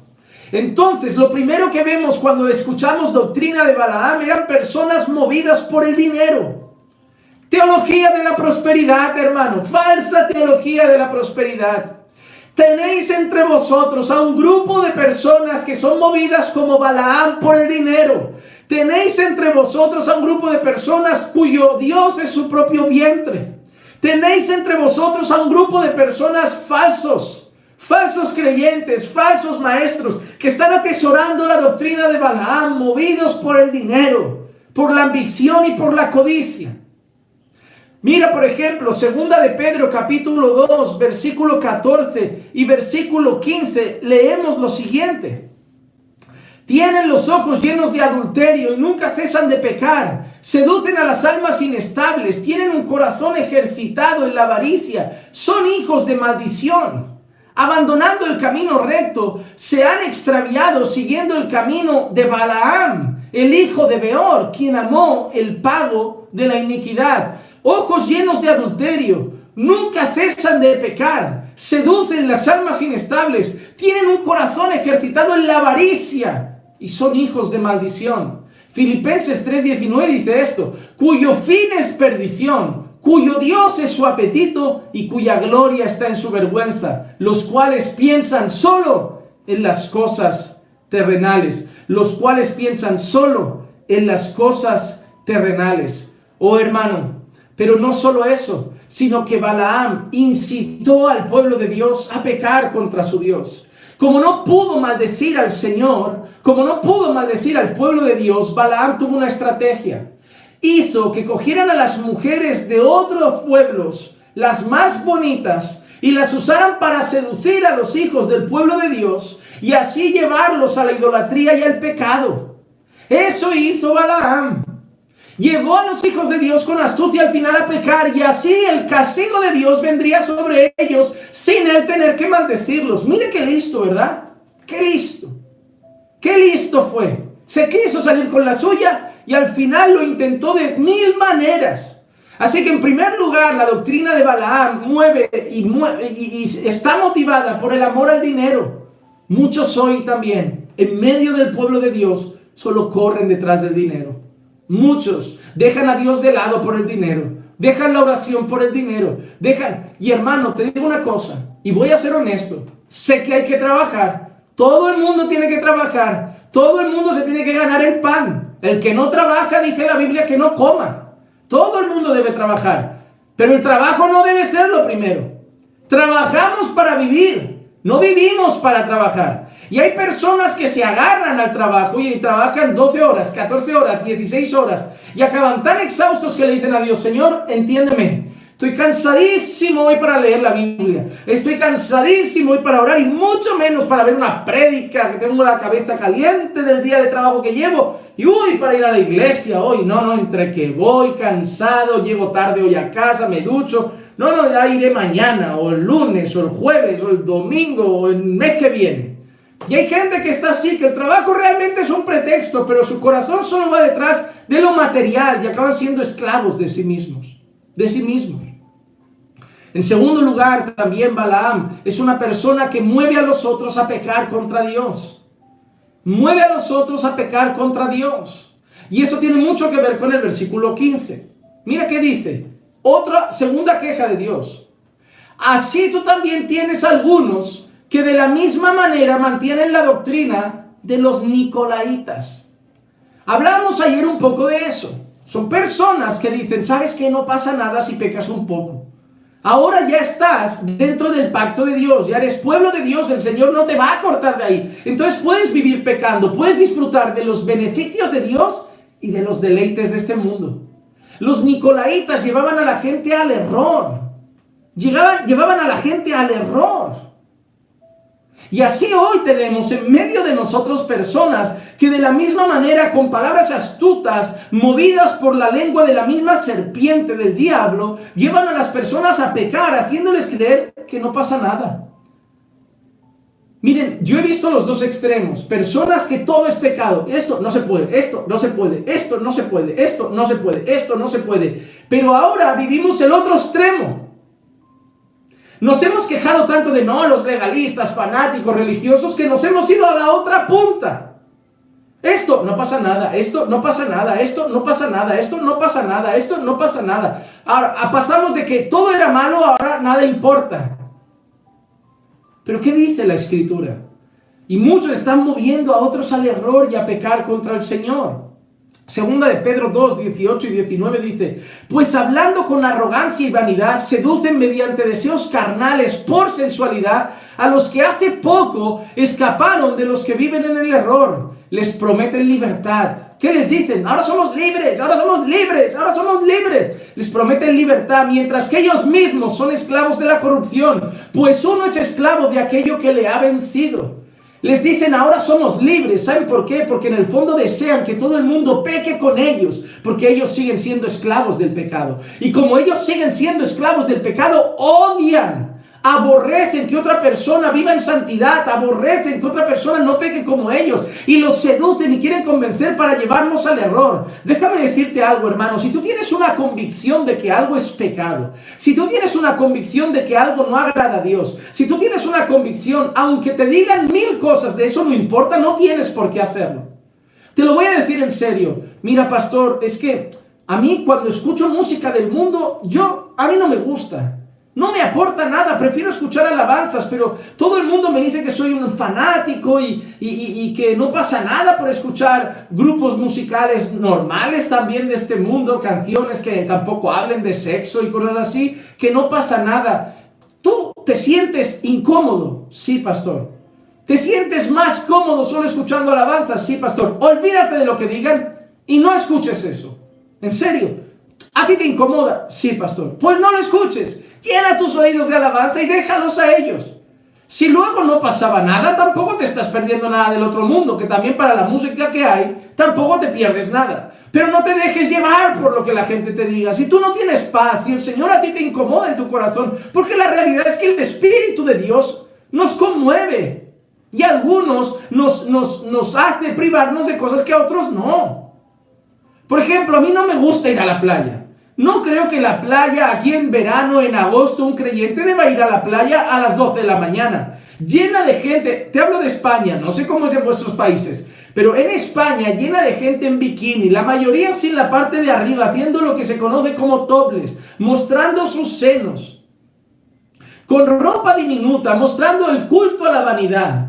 Entonces, lo primero que vemos cuando escuchamos doctrina de Balaam eran personas movidas por el dinero. Teología de la prosperidad, hermano. Falsa teología de la prosperidad. Tenéis entre vosotros a un grupo de personas que son movidas como Balaam por el dinero. Tenéis entre vosotros a un grupo de personas cuyo Dios es su propio vientre. Tenéis entre vosotros a un grupo de personas falsos creyentes, falsos maestros, que están atesorando la doctrina de Balaam, movidos por el dinero, por la ambición y por la codicia. Mira, por ejemplo, segunda de Pedro, capítulo 2, versículo 14 y versículo 15, leemos lo siguiente. Tienen los ojos llenos de adulterio y nunca cesan de pecar. Seducen a las almas inestables. Tienen un corazón ejercitado en la avaricia. Son hijos de maldición. Abandonando el camino recto, se han extraviado siguiendo el camino de Balaam, el hijo de Beor, quien amó el pago de la iniquidad. Ojos llenos de adulterio. Nunca cesan de pecar. Seducen las almas inestables. Tienen un corazón ejercitado en la avaricia. Y son hijos de maldición. Filipenses 3:19 dice esto: cuyo fin es perdición, cuyo Dios es su apetito y cuya gloria está en su vergüenza, los cuales piensan solo en las cosas terrenales, los cuales piensan solo en las cosas terrenales. Oh hermano, pero no solo eso, sino que Balaam incitó al pueblo de Dios a pecar contra su Dios. Como no pudo maldecir al Señor, como no pudo maldecir al pueblo de Dios, Balaam tuvo una estrategia. Hizo que cogieran a las mujeres de otros pueblos, las más bonitas, y las usaran para seducir a los hijos del pueblo de Dios y así llevarlos a la idolatría y al pecado. Eso hizo Balaam. Llevó a los hijos de Dios con astucia al final a pecar, y así el castigo de Dios vendría sobre ellos sin él tener que maldecirlos. Mire qué listo, ¿verdad? Qué listo. Qué listo fue. Se quiso salir con la suya y al final lo intentó de 1000 maneras. Así que en primer lugar, la doctrina de Balaam mueve y está motivada por el amor al dinero. Muchos hoy también, en medio del pueblo de Dios, solo corren detrás del dinero. Muchos dejan a Dios de lado por el dinero, dejan la oración por el dinero, y hermano, te digo una cosa, y voy a ser honesto, sé que hay que trabajar, todo el mundo tiene que trabajar, todo el mundo se tiene que ganar el pan, el que no trabaja, dice la Biblia, que no coma, todo el mundo debe trabajar, pero el trabajo no debe ser lo primero. Trabajamos para vivir, no vivimos para trabajar. Y hay personas que se agarran al trabajo y trabajan 12 horas, 14 horas, 16 horas y acaban tan exhaustos que le dicen a Dios: Señor, entiéndeme, estoy cansadísimo hoy para leer la Biblia, estoy cansadísimo hoy para orar y mucho menos para ver una prédica, que tengo la cabeza caliente del día de trabajo que llevo y para ir a la iglesia hoy. No, entre que voy cansado, llego tarde hoy a casa, me ducho, ya iré mañana o el lunes o el jueves o el domingo o el mes que viene. Y hay gente que está así, que el trabajo realmente es un pretexto, pero su corazón solo va detrás de lo material y acaban siendo esclavos de sí mismos. En segundo lugar, también Balaam es una persona que mueve a los otros a pecar contra Dios. Mueve a los otros a pecar contra Dios. Y eso tiene mucho que ver con el versículo 15. Mira qué dice. Otra segunda queja de Dios. Así tú también tienes algunos que de la misma manera mantienen la doctrina de los nicolaitas. Hablamos ayer un poco de eso. Son personas que dicen: ¿sabes qué? No pasa nada si pecas un poco. Ahora ya estás dentro del pacto de Dios, ya eres pueblo de Dios, el Señor no te va a cortar de ahí. Entonces puedes vivir pecando, puedes disfrutar de los beneficios de Dios y de los deleites de este mundo. Los nicolaitas llevaban a la gente al error. Llevaban a la gente al error. Y así hoy tenemos en medio de nosotros personas que de la misma manera, con palabras astutas, movidas por la lengua de la misma serpiente del diablo, llevan a las personas a pecar, haciéndoles creer que no pasa nada. Miren, yo he visto los dos extremos. Personas que todo es pecado. Esto no se puede, esto no se puede, esto no se puede, esto no se puede, esto no se puede. Pero ahora vivimos el otro extremo. Nos hemos quejado tanto de los legalistas, fanáticos, religiosos, que nos hemos ido a la otra punta. Esto no pasa nada, esto no pasa nada, esto no pasa nada, esto no pasa nada, esto no pasa nada. Ahora pasamos de que todo era malo, ahora nada importa. Pero ¿qué dice la Escritura? Y muchos están moviendo a otros al error y a pecar contra el Señor. Segunda de Pedro 2, 18 y 19 dice: pues hablando con arrogancia y vanidad, seducen mediante deseos carnales por sensualidad a los que hace poco escaparon de los que viven en el error. Les prometen libertad. ¿Qué les dicen? Ahora somos libres, ahora somos libres, ahora somos libres. Les prometen libertad, mientras que ellos mismos son esclavos de la corrupción, pues uno es esclavo de aquello que le ha vencido. Les dicen ahora somos libres. ¿Saben por qué? Porque en el fondo desean que todo el mundo peque con ellos, porque ellos siguen siendo esclavos del pecado. Y como ellos siguen siendo esclavos del pecado, odian, aborrecen que otra persona viva en santidad, aborrecen que otra persona no peque como ellos, y los seducen y quieren convencer para llevarlos al error. Déjame decirte algo, hermano: si tú tienes una convicción de que algo es pecado, si tú tienes una convicción de que algo no agrada a Dios, si tú tienes una convicción, aunque te digan 1000 cosas de eso, no importa, no tienes por qué hacerlo. Te lo voy a decir en serio. Mira, pastor, es que a mí cuando escucho música del mundo, a mí no me gusta. No me aporta nada, prefiero escuchar alabanzas, pero todo el mundo me dice que soy un fanático y que no pasa nada por escuchar grupos musicales normales también de este mundo, canciones que tampoco hablen de sexo y cosas así, que no pasa nada. ¿Tú te sientes incómodo? Sí, pastor. ¿Te sientes más cómodo solo escuchando alabanzas? Sí, pastor. Olvídate de lo que digan y no escuches eso. En serio. ¿A ti te incomoda? Sí, pastor. Pues no lo escuches. Llena tus oídos de alabanza y déjalos a ellos. Si luego no pasaba nada, tampoco te estás perdiendo nada del otro mundo, que también para la música que hay, tampoco te pierdes nada. Pero no te dejes llevar por lo que la gente te diga. Si tú no tienes paz, si el Señor a ti te incomoda en tu corazón, porque la realidad es que el Espíritu de Dios nos conmueve. Y a algunos nos hace privarnos de cosas que a otros no. Por ejemplo, a mí no me gusta ir a la playa. No creo que la playa, aquí en verano, en agosto, un creyente deba ir a la playa a las 12 de la mañana. Llena de gente, te hablo de España, no sé cómo es en vuestros países, pero en España llena de gente en bikini, la mayoría sin la parte de arriba, haciendo lo que se conoce como topless, mostrando sus senos, con ropa diminuta, mostrando el culto a la vanidad,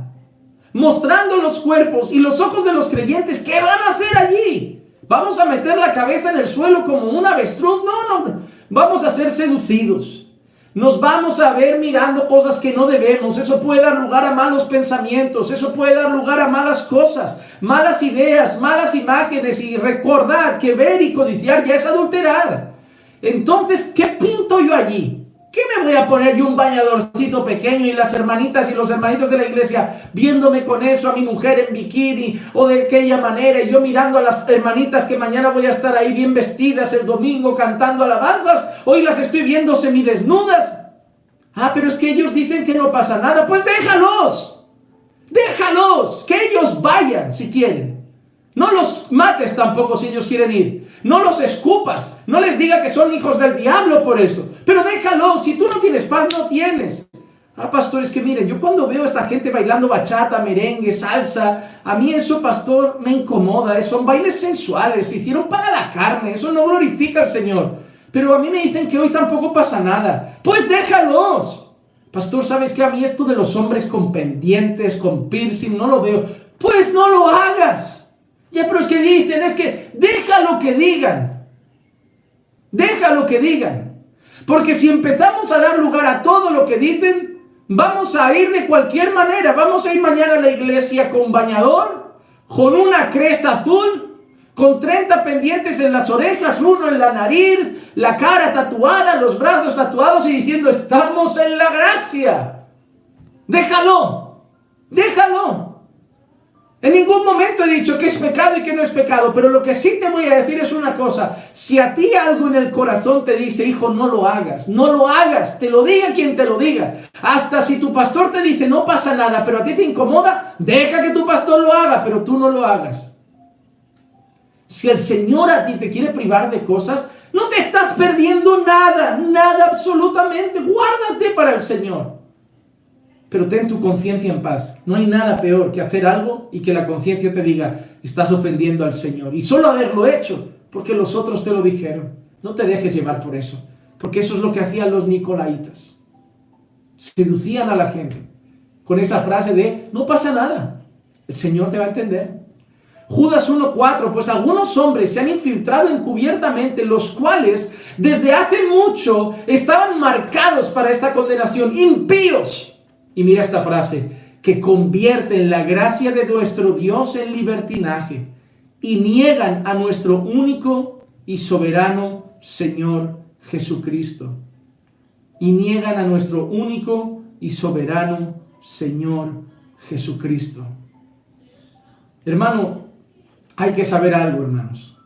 mostrando los cuerpos y los ojos de los creyentes. ¿Qué van a hacer allí? ¿Vamos a meter la cabeza en el suelo como un avestruz? No. Vamos a ser seducidos. Nos vamos a ver mirando cosas que no debemos. Eso puede dar lugar a malos pensamientos. Eso puede dar lugar a malas cosas, malas ideas, malas imágenes. Y recordad que ver y codiciar ya es adulterar. Entonces, ¿qué pinto yo allí? ¿Qué me voy a poner yo un bañadorcito pequeño y las hermanitas y los hermanitos de la iglesia viéndome con eso, a mi mujer en bikini o de aquella manera, y yo mirando a las hermanitas que mañana voy a estar ahí bien vestidas el domingo cantando alabanzas? Hoy las estoy viendo semidesnudas. Pero es que ellos dicen que no pasa nada. Pues déjalos, que ellos vayan si quieren. No los mates tampoco si ellos quieren ir. No los escupas. No les diga que son hijos del diablo por eso. Pero déjalos. Si tú no tienes paz, no tienes. Pastor, es que miren, yo cuando veo a esta gente bailando bachata, merengue, salsa, a mí eso, pastor, me incomoda. Son bailes sensuales. Se hicieron para la carne. Eso no glorifica al Señor. Pero a mí me dicen que hoy tampoco pasa nada. Pues déjalos. Pastor, ¿sabes qué? A mí esto de los hombres con pendientes, con piercing, no lo veo. Pues no lo hagas. Ya, pero es que dicen, es que deja lo que digan. Deja lo que digan. Porque si empezamos a dar lugar a todo lo que dicen, vamos a ir de cualquier manera. Vamos a ir mañana a la iglesia con bañador, con una cresta azul, con 30 pendientes en las orejas, uno en la nariz, la cara tatuada, los brazos tatuados y diciendo, estamos en la gracia. Déjalo. En ningún momento he dicho que es pecado y que no es pecado, pero lo que sí te voy a decir es una cosa: si a ti algo en el corazón te dice, hijo, no lo hagas, te lo diga quien te lo diga. Hasta si tu pastor te dice, no pasa nada, pero a ti te incomoda, deja que tu pastor lo haga, pero tú no lo hagas. Si el Señor a ti te quiere privar de cosas, no te estás perdiendo nada absolutamente. Guárdate para el Señor. Pero ten tu conciencia en paz. No hay nada peor que hacer algo y que la conciencia te diga, estás ofendiendo al Señor. Y solo haberlo hecho, porque los otros te lo dijeron. No te dejes llevar por eso. Porque eso es lo que hacían los nicolaitas. Seducían a la gente con esa frase de, no pasa nada. El Señor te va a entender. Judas 1:4, pues algunos hombres se han infiltrado encubiertamente, los cuales desde hace mucho estaban marcados para esta condenación, impíos. Y mira esta frase, que convierten la gracia de nuestro Dios en libertinaje y niegan a nuestro único y soberano Señor Jesucristo. Y niegan a nuestro único y soberano Señor Jesucristo. Hermano, hay que saber algo, hermanos.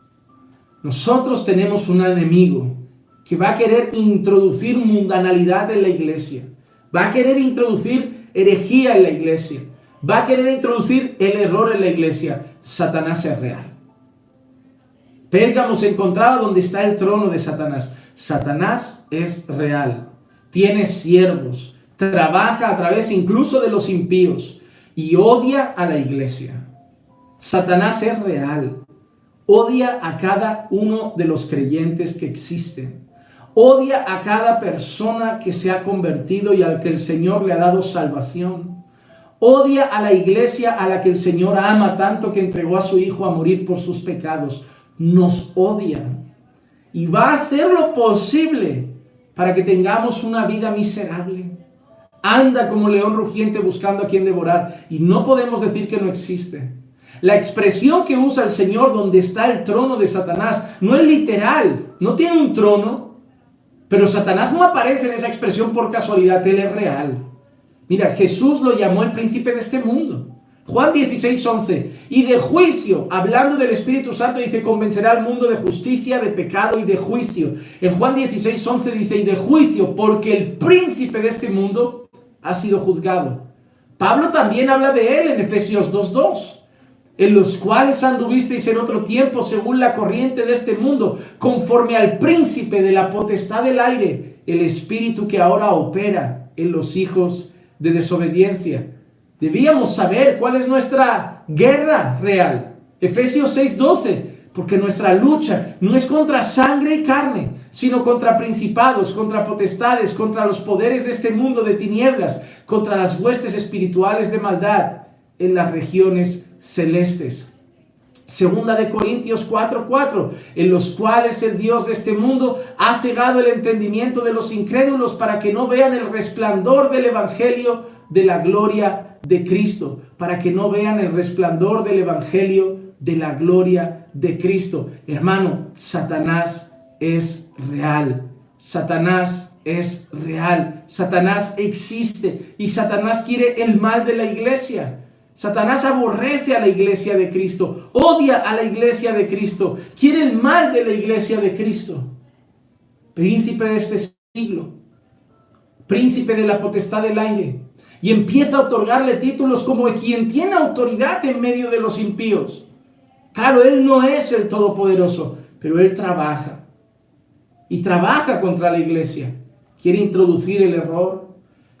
Nosotros tenemos un enemigo que va a querer introducir mundanalidad en la iglesia. Va a querer introducir herejía en la iglesia. Va a querer introducir el error en la iglesia. Satanás es real. Pérgamo se encontraba donde está el trono de Satanás. Satanás es real. Tiene siervos. Trabaja a través incluso de los impíos. Y odia a la iglesia. Satanás es real. Odia a cada uno de los creyentes que existen. Odia a cada persona que se ha convertido y al que el Señor le ha dado salvación. Odia a la iglesia a la que el Señor ama tanto que entregó a su Hijo a morir por sus pecados. Nos odia. Y va a hacer lo posible para que tengamos una vida miserable. Anda como león rugiente buscando a quien devorar. Y no podemos decir que no existe. La expresión que usa el Señor donde está el trono de Satanás no es literal, no tiene un trono, pero Satanás no aparece en esa expresión por casualidad, él es real. Mira, Jesús lo llamó el príncipe de este mundo. Juan 16:11, y de juicio, hablando del Espíritu Santo, dice, convencerá al mundo de justicia, de pecado y de juicio. En Juan 16:11 dice, y de juicio, porque el príncipe de este mundo ha sido juzgado. Pablo también habla de él en Efesios 2:2. En los cuales anduvisteis en otro tiempo según la corriente de este mundo, conforme al príncipe de la potestad del aire, el espíritu que ahora opera en los hijos de desobediencia. Debíamos saber cuál es nuestra guerra real. Efesios 6:12, porque nuestra lucha no es contra sangre y carne, sino contra principados, contra potestades, contra los poderes de este mundo de tinieblas, contra las huestes espirituales de maldad en las regiones celestes. Segunda de Corintios 4:4, en los cuales el Dios de este mundo ha cegado el entendimiento de los incrédulos para que no vean el resplandor del evangelio de la gloria de Cristo, para que no vean el resplandor del evangelio de la gloria de Cristo. Hermano, Satanás es real. Satanás es real. Satanás existe y Satanás quiere el mal de la iglesia. Satanás aborrece a la iglesia de Cristo, odia a la iglesia de Cristo, quiere el mal de la iglesia de Cristo. Príncipe de este siglo, príncipe de la potestad del aire, y empieza a otorgarle títulos como quien tiene autoridad en medio de los impíos. Claro, él no es el Todopoderoso, pero él trabaja, y trabaja contra la iglesia. Quiere introducir el error,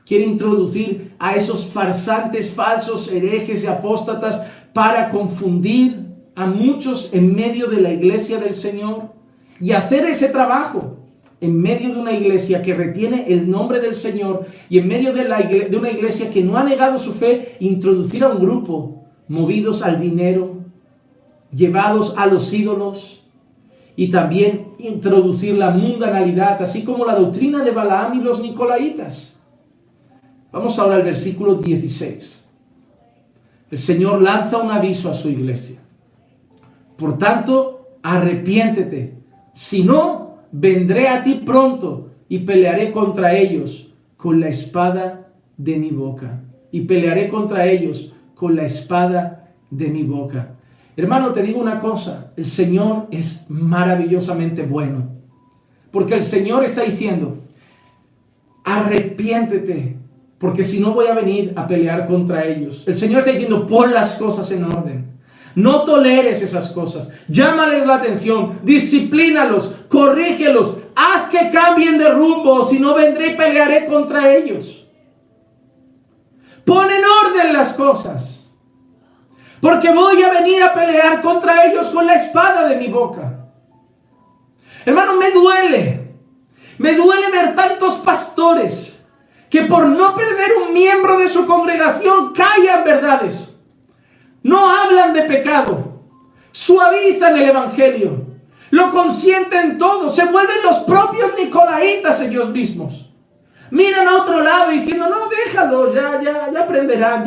quiere introducir a esos farsantes, falsos, herejes y apóstatas para confundir a muchos en medio de la iglesia del Señor y hacer ese trabajo en medio de una iglesia que retiene el nombre del Señor y en medio de una iglesia que no ha negado su fe, introducir a un grupo movidos al dinero, llevados a los ídolos y también introducir la mundanalidad, así como la doctrina de Balaam y los Nicolaitas. Vamos ahora al versículo 16. El Señor lanza un aviso a su iglesia. Por tanto, arrepiéntete. Si no, vendré a ti pronto y pelearé contra ellos con la espada de mi boca. Y pelearé contra ellos con la espada de mi boca. Hermano, te digo una cosa. El Señor es maravillosamente bueno. Porque el Señor está diciendo, arrepiéntete. Porque si no voy a venir a pelear contra ellos. El Señor está diciendo, pon las cosas en orden. No toleres esas cosas. Llámales la atención. Disciplínalos. Corrígelos. Haz que cambien de rumbo. Si no, vendré y pelearé contra ellos. Pon en orden las cosas. Porque voy a venir a pelear contra ellos con la espada de mi boca. Hermano, me duele. Me duele ver tantos pastores que por no perder un miembro de su congregación callan verdades. No hablan de pecado, suavizan el evangelio, lo consienten todo, se vuelven los propios nicolaitas ellos mismos. Miran a otro lado diciendo, no, déjalo, ya aprenderán.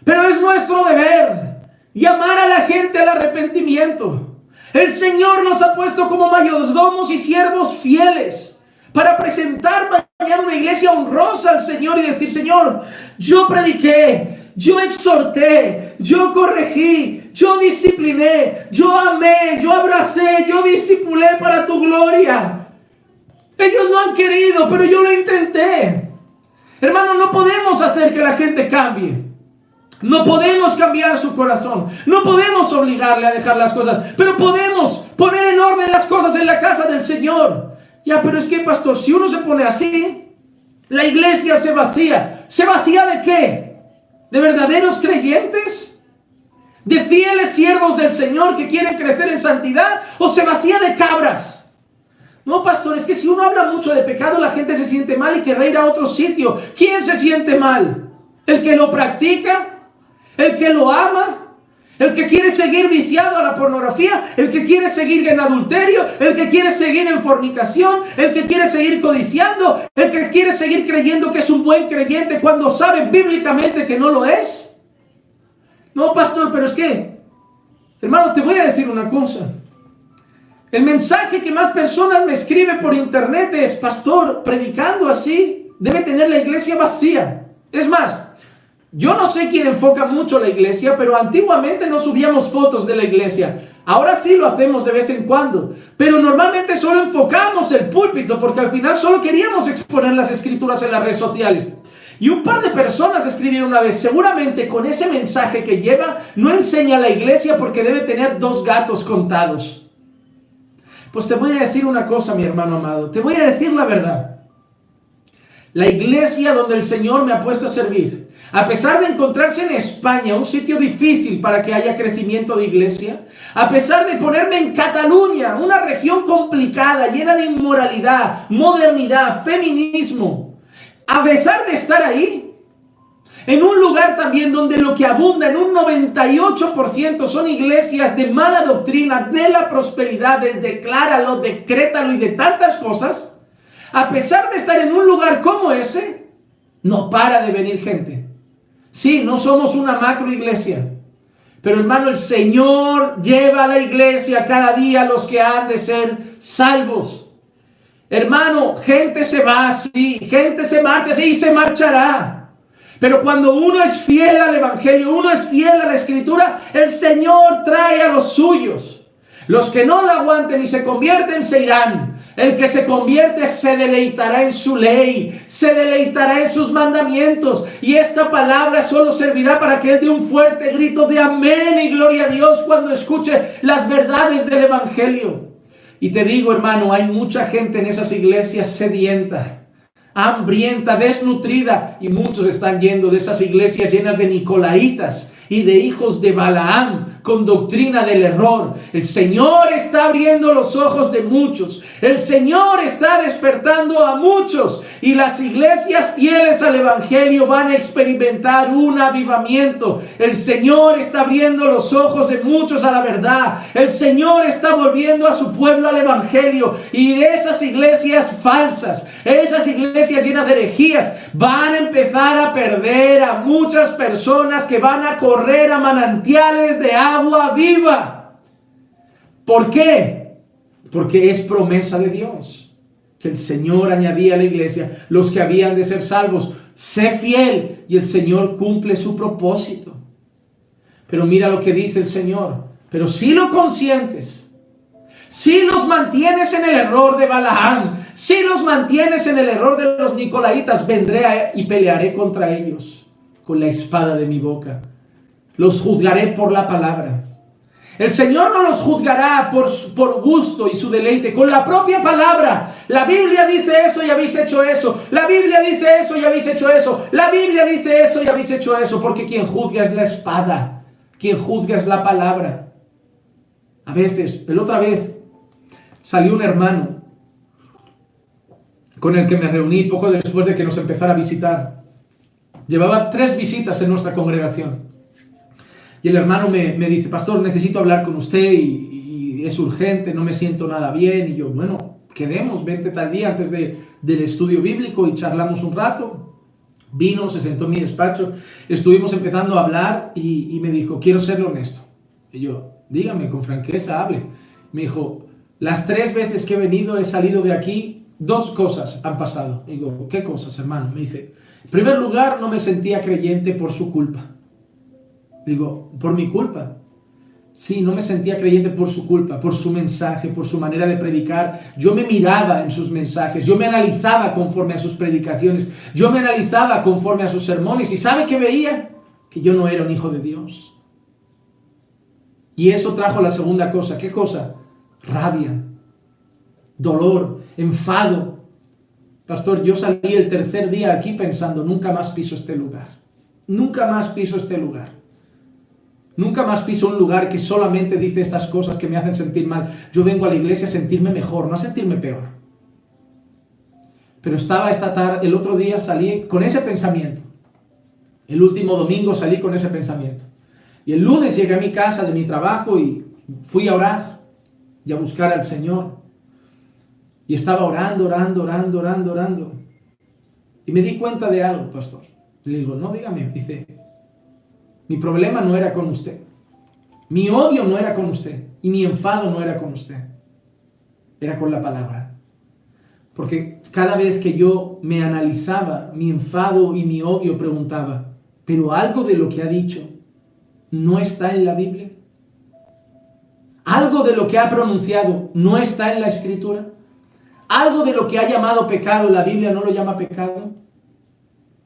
Pero es nuestro deber llamar a la gente al arrepentimiento. El Señor nos ha puesto como mayordomos y siervos fieles para presentar mañana una iglesia honrosa al Señor y decir, Señor, yo prediqué, yo exhorté, yo corregí, yo discipliné, yo amé, yo abracé, yo discipulé para tu gloria. Ellos no han querido, pero yo lo intenté. Hermano, no podemos hacer que la gente cambie. No podemos cambiar su corazón. No podemos obligarle a dejar las cosas. Pero podemos poner en orden las cosas en la casa del Señor. Ya, pero es que, pastor, si uno se pone así, la iglesia se vacía. ¿Se vacía de qué? ¿De verdaderos creyentes? ¿De fieles siervos del Señor que quieren crecer en santidad? ¿O se vacía de cabras? No, pastor, es que si uno habla mucho de pecado, la gente se siente mal y querrá ir a otro sitio. ¿Quién se siente mal? ¿El que lo practica? ¿El que lo ama? ¿El que quiere seguir viciado a la pornografía? ¿El que quiere seguir en adulterio? ¿El que quiere seguir en fornicación? ¿El que quiere seguir codiciando? ¿El que quiere seguir creyendo que es un buen creyente cuando sabe bíblicamente que no lo es? No, pastor, pero es que, hermano, te voy a decir una cosa. El mensaje que más personas me escriben por internet es, pastor, predicando así, debe tener la iglesia vacía. Es más, yo no sé quién enfoca mucho la iglesia, pero antiguamente no subíamos fotos de la iglesia. Ahora sí lo hacemos de vez en cuando, pero normalmente solo enfocamos el púlpito porque al final solo queríamos exponer las escrituras en las redes sociales. Y un par de personas escribieron una vez, seguramente con ese mensaje que lleva, no enseña a la iglesia porque debe tener 2 gatos contados. Pues te voy a decir una cosa, mi hermano amado, te voy a decir la verdad. La iglesia donde el Señor me ha puesto a servir, a pesar de encontrarse en España, un sitio difícil para que haya crecimiento de iglesia, a pesar de ponerme en Cataluña, una región complicada, llena de inmoralidad, modernidad, feminismo, a pesar de estar ahí, en un lugar también donde lo que abunda en un 98% son iglesias de mala doctrina, de la prosperidad, del decláralo, decrétalo y de tantas cosas, a pesar de estar en un lugar como ese, no para de venir gente. Sí, no somos una macro iglesia, pero hermano, el Señor lleva a la iglesia cada día a los que han de ser salvos. Hermano, gente se va así, gente se marcha así y se marchará. Pero cuando uno es fiel al evangelio, uno es fiel a la escritura, el Señor trae a los suyos. Los que no la aguanten y se convierten se irán. El que se convierte se deleitará en su ley, se deleitará en sus mandamientos. Y esta palabra solo servirá para que él dé un fuerte grito de amén y gloria a Dios cuando escuche las verdades del evangelio. Y te digo, hermano, hay mucha gente en esas iglesias sedienta, hambrienta, desnutrida, y muchos están yendo de esas iglesias llenas de nicolaitas y de hijos de Balaam con doctrina del error. El Señor está abriendo los ojos de muchos. El Señor está despertando a muchos, y las iglesias fieles al evangelio van a experimentar un avivamiento. El Señor está abriendo los ojos de muchos a la verdad. El Señor está volviendo a su pueblo al evangelio, y de esas iglesias falsas, esas iglesias llenas de herejías, van a empezar a perder a muchas personas que van a correr a manantiales de agua viva. ¿Por qué? Porque es promesa de Dios que el Señor añadía a la iglesia los que habían de ser salvos. Sé fiel y el Señor cumple su propósito. Pero mira lo que dice el Señor. Pero si lo consientes, si los mantienes en el error de Balaam, si los mantienes en el error de los nicolaitas, vendré y pelearé contra ellos con la espada de mi boca. Los juzgaré por la palabra. El Señor no los juzgará por gusto y su deleite, con la propia palabra. La Biblia dice eso y habéis hecho eso. La Biblia dice eso y habéis hecho eso. La Biblia dice eso y habéis hecho eso. Porque quien juzga es la espada. Quien juzga es la palabra. A veces, pero otra vez, salió un hermano con el que me reuní poco después de que nos empezara a visitar. Llevaba 3 visitas en nuestra congregación. Y el hermano me dice, pastor, necesito hablar con usted y es urgente, no me siento nada bien. Y yo, bueno, quedemos, vente tal día antes del estudio bíblico y charlamos un rato. Vino, se sentó en mi despacho, estuvimos empezando a hablar y me dijo, quiero serle honesto. Y yo, dígame, con franqueza, hable. Me dijo, las 3 veces que he venido, he salido de aquí, 2 cosas han pasado. Digo, ¿qué cosas, hermano? Me dice, en primer lugar, no me sentía creyente por su culpa. Digo, ¿por mi culpa? Sí, no me sentía creyente por su culpa, por su mensaje, por su manera de predicar. Yo me miraba en sus mensajes, yo me analizaba conforme a sus predicaciones, yo me analizaba conforme a sus sermones. ¿Y sabe qué veía? Que yo no era un hijo de Dios. Y eso trajo la segunda cosa. ¿Qué cosa? Rabia, dolor, enfado. Pastor, yo salí el 3er día aquí pensando, nunca más piso este lugar. Nunca más piso este lugar. Nunca más piso un lugar que solamente dice estas cosas que me hacen sentir mal. Yo vengo a la iglesia a sentirme mejor, no a sentirme peor. Pero estaba esta tarde, el otro día salí con ese pensamiento. El último domingo salí con ese pensamiento. Y el lunes llegué a mi casa de mi trabajo y fui a orar y a buscar al Señor. Y estaba orando. Y me di cuenta de algo, pastor. Le digo, no, dígame. Dice, mi problema no era con usted. Mi odio no era con usted. Y mi enfado no era con usted. Era con la palabra. Porque cada vez que yo me analizaba mi enfado y mi odio, preguntaba, ¿pero algo de lo que ha dicho no está en la Biblia? ¿Algo de lo que ha pronunciado no está en la Escritura? ¿Algo de lo que ha llamado pecado la Biblia no lo llama pecado?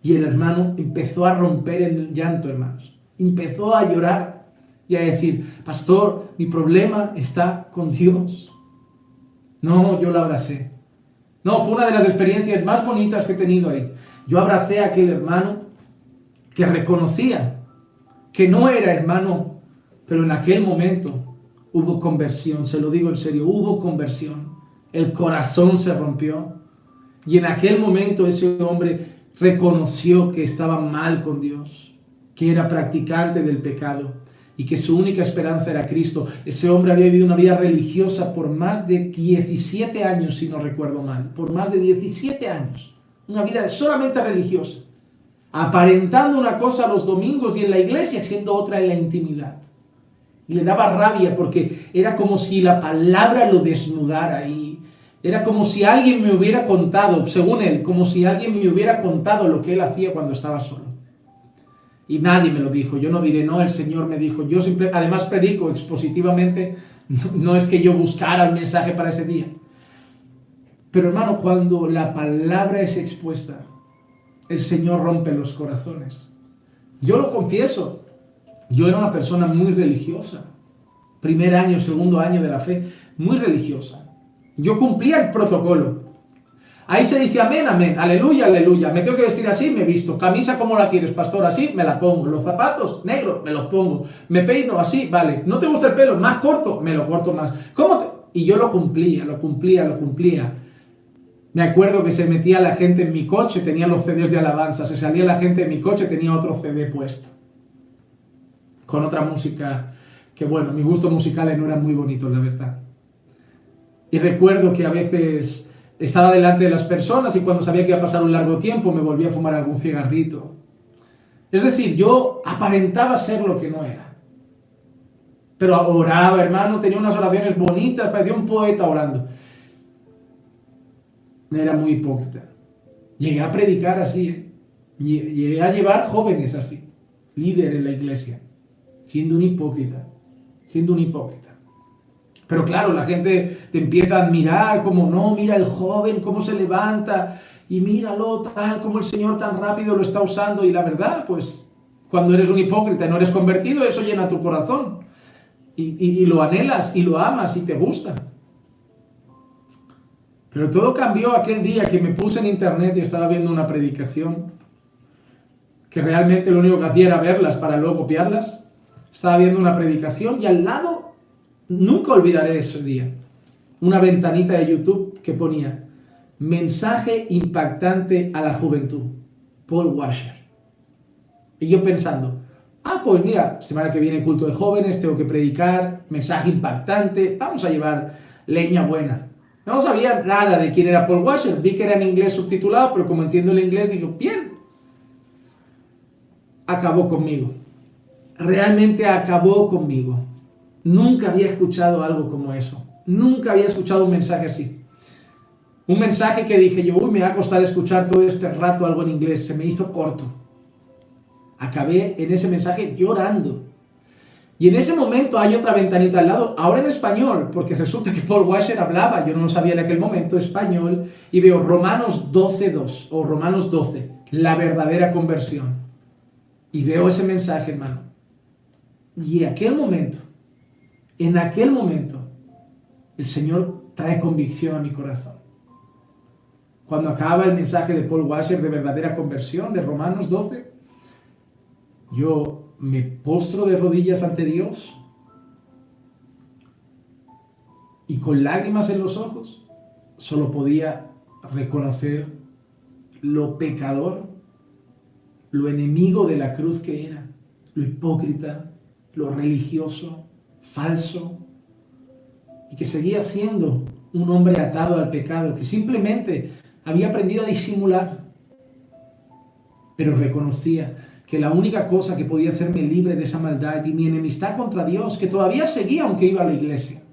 Y el hermano empezó a romper el llanto, hermanos. Empezó a llorar y a decir, pastor, mi problema está con Dios. No, yo lo abracé. No, fue una de las experiencias más bonitas que he tenido ahí. Yo abracé a aquel hermano que reconocía que no era hermano, pero en aquel momento hubo conversión, se lo digo en serio, hubo conversión. El corazón se rompió y en aquel momento ese hombre reconoció que estaba mal con Dios, que era practicante del pecado y que su única esperanza era Cristo. Ese hombre había vivido una vida religiosa por más de 17 años, si no recuerdo mal, por más de 17 años, una vida solamente religiosa, aparentando una cosa los domingos y en la iglesia, siendo otra en la intimidad. Y le daba rabia porque era como si la palabra lo desnudara y era como si alguien me hubiera contado, según él, como si alguien me hubiera contado lo que él hacía cuando estaba solo. Y nadie me lo dijo, yo no diré, no, el Señor me dijo, yo además predico expositivamente, no es que yo buscara un mensaje para ese día. Pero hermano, cuando la palabra es expuesta, el Señor rompe los corazones. Yo lo confieso, yo era una persona muy religiosa. 1er año, 2.º año de la fe, muy religiosa. Yo cumplía el protocolo. Ahí se dice amén, amén, aleluya, aleluya. Me tengo que vestir así, me visto. Camisa, ¿cómo la quieres, pastor? Así, me la pongo. Los zapatos, negros, me los pongo. Me peino así, vale. ¿No te gusta el pelo? Más corto, me lo corto más. Y yo lo cumplía. Me acuerdo que se metía la gente en mi coche, tenía los CDs de alabanza. Se salía la gente en mi coche, tenía otro CD puesto. Con otra música que, bueno, mis gustos musicales no eran muy bonitos, la verdad. Y recuerdo que a veces estaba delante de las personas y cuando sabía que iba a pasar un largo tiempo me volvía a fumar algún cigarrito. Es decir, yo aparentaba ser lo que no era. Pero oraba, hermano, tenía unas oraciones bonitas, parecía un poeta orando. Era muy hipócrita. Llegué a predicar así, llegué a llevar jóvenes así, líder en la iglesia, siendo un hipócrita. Pero claro, la gente te empieza a admirar, como no, mira el joven, cómo se levanta, y míralo tal, como el Señor tan rápido lo está usando. Y la verdad, pues, cuando eres un hipócrita y no eres convertido, eso llena tu corazón. Y lo anhelas, y lo amas, y te gusta. Pero todo cambió aquel día que me puse en internet y estaba viendo una predicación, que realmente lo único que hacía era verlas para luego copiarlas. Estaba viendo una predicación y al lado, nunca olvidaré ese día, una ventanita de YouTube que ponía mensaje impactante a la juventud, Paul Washer. Y yo pensando, Pues mira, semana que viene culto de jóvenes, tengo que predicar, mensaje impactante, vamos a llevar leña buena. No sabía nada de quién era Paul Washer, vi que era en inglés subtitulado, pero como entiendo el inglés, digo, bien. Acabó conmigo. Realmente acabó conmigo. Nunca había escuchado algo como eso. Nunca había escuchado un mensaje así. Un mensaje que dije yo, me va a costar escuchar todo este rato algo en inglés. Se me hizo corto. Acabé en ese mensaje llorando. Y en ese momento hay otra ventanita al lado, ahora en español, porque resulta que Paul Washer hablaba, yo no lo sabía en aquel momento, español, y veo Romanos 12:2 o Romanos 12, la verdadera conversión. Y veo ese mensaje, hermano. Y en aquel momento, el Señor trae convicción a mi corazón. Cuando acaba el mensaje de Paul Washer de verdadera conversión, de Romanos 12, yo me postro de rodillas ante Dios y con lágrimas en los ojos solo podía reconocer lo pecador, lo enemigo de la cruz que era, lo hipócrita, lo religioso, falso, y que seguía siendo un hombre atado al pecado, que simplemente había aprendido a disimular, pero reconocía que la única cosa que podía hacerme libre de esa maldad y mi enemistad contra Dios, que todavía seguía aunque iba a la iglesia,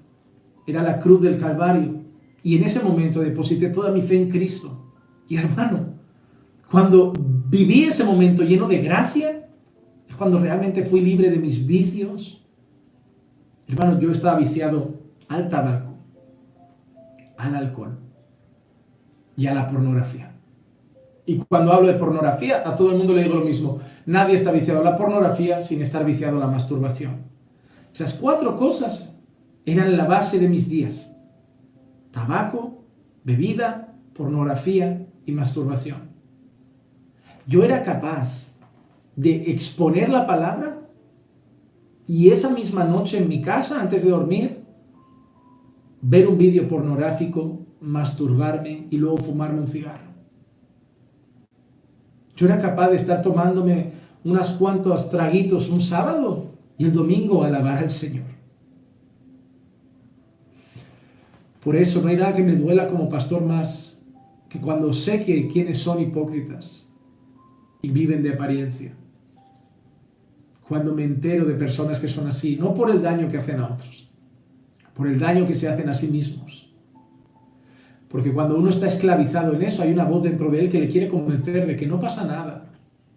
era la cruz del Calvario. Y en ese momento deposité toda mi fe en Cristo. Y hermano, cuando viví ese momento lleno de gracia, es cuando realmente fui libre de mis vicios. Hermano, yo estaba viciado al tabaco, al alcohol y a la pornografía. Y cuando hablo de pornografía, a todo el mundo le digo lo mismo. Nadie está viciado a la pornografía sin estar viciado a la masturbación. Esas 4 cosas eran la base de mis días. Tabaco, bebida, pornografía y masturbación. Yo era capaz de exponer la palabra y esa misma noche en mi casa, antes de dormir, ver un vídeo pornográfico, masturbarme y luego fumarme un cigarro. Yo era capaz de estar tomándome unas cuantos traguitos un sábado y el domingo alabar al Señor. Por eso no hay nada que me duela como pastor más que cuando sé que quienes son hipócritas y viven de apariencia. Cuando me entero de personas que son así, no por el daño que hacen a otros, por el daño que se hacen a sí mismos. Porque cuando uno está esclavizado en eso, hay una voz dentro de él que le quiere convencer de que no pasa nada,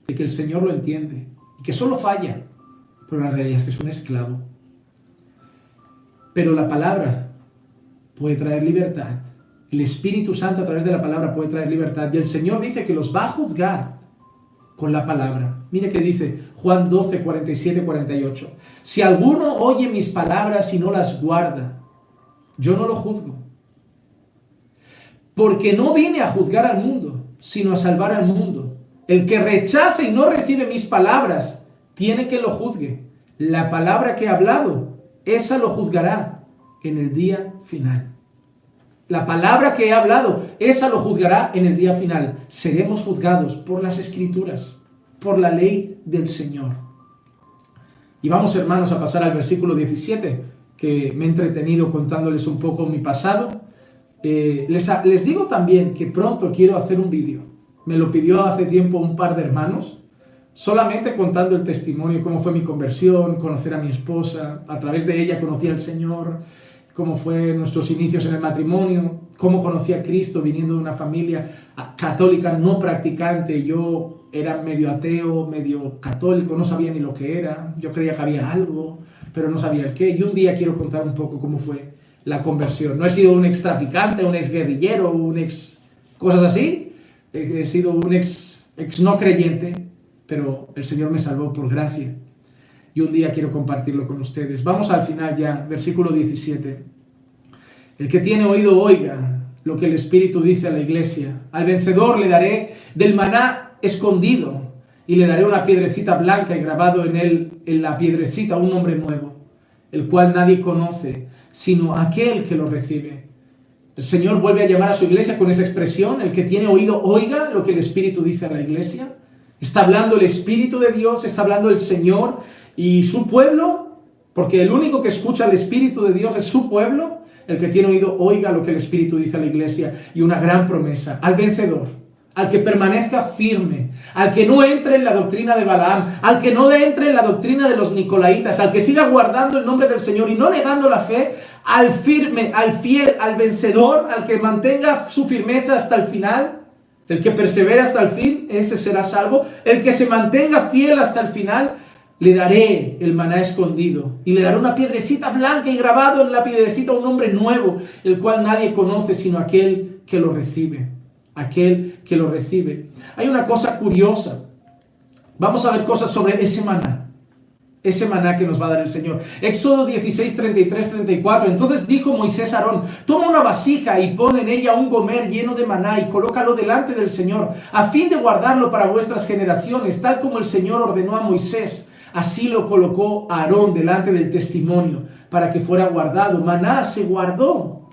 de que el Señor lo entiende y que solo falla. Pero la realidad es que es un esclavo. Pero la palabra puede traer libertad. El Espíritu Santo a través de la palabra puede traer libertad. Y el Señor dice que los va a juzgar con la palabra. Mire que dice Juan 12, 47, 48. Si alguno oye mis palabras y no las guarda, yo no lo juzgo. Porque no vine a juzgar al mundo, sino a salvar al mundo. El que rechace y no recibe mis palabras, tiene que lo juzgue. La palabra que he hablado, esa lo juzgará en el día final. La palabra que he hablado, esa lo juzgará en el día final. Seremos juzgados por las Escrituras, por la ley del Señor. Y vamos, hermanos, a pasar al versículo 17, que me he entretenido contándoles un poco mi pasado. Les digo también que pronto quiero hacer un vídeo. Me lo pidió hace tiempo un par de hermanos, solamente contando el testimonio, cómo fue mi conversión, conocer a mi esposa, a través de ella conocí al Señor, cómo fue nuestros inicios en el matrimonio, cómo conocí a Cristo viniendo de una familia católica no practicante. Yo era medio ateo, medio católico, no sabía ni lo que era, yo creía que había algo, pero no sabía el qué. Y un día quiero contar un poco cómo fue la conversión. No he sido un ex traficante, un ex guerrillero, un ex cosas así. He sido un ex no creyente, pero el Señor me salvó por gracia. Y un día quiero compartirlo con ustedes. Vamos al final ya, versículo 17. El que tiene oído oiga lo que el Espíritu dice a la iglesia. Al vencedor le daré del maná escondido y le daré una piedrecita blanca y grabado en él, en la piedrecita, un nombre nuevo, el cual nadie conoce, sino aquel que lo recibe. El Señor vuelve a llamar a su iglesia con esa expresión: el que tiene oído, oiga lo que el Espíritu dice a la iglesia. Está hablando el Espíritu de Dios, está hablando el Señor y su pueblo, porque el único que escucha el Espíritu de Dios es su pueblo. El que tiene oído, oiga lo que el Espíritu dice a la iglesia. Y una gran promesa al vencedor, al que permanezca firme, al que no entre en la doctrina de Balaam, al que no entre en la doctrina de los Nicolaitas, al que siga guardando el nombre del Señor y no negando la fe, al firme, al fiel, al vencedor, al que mantenga su firmeza hasta el final, el que persevera hasta el fin, ese será salvo. El que se mantenga fiel hasta el final, le daré el maná escondido y le daré una piedrecita blanca y grabado en la piedrecita un nombre nuevo, el cual nadie conoce sino aquel que lo recibe. Aquel que lo recibe. Hay una cosa curiosa. Vamos a ver cosas sobre ese maná. Ese maná que nos va a dar el Señor. Éxodo 16, 33, 34. Entonces dijo Moisés a Aarón: toma una vasija y pon en ella un gomer lleno de maná y colócalo delante del Señor, a fin de guardarlo para vuestras generaciones, tal como el Señor ordenó a Moisés. Así lo colocó Aarón delante del testimonio para que fuera guardado. Maná se guardó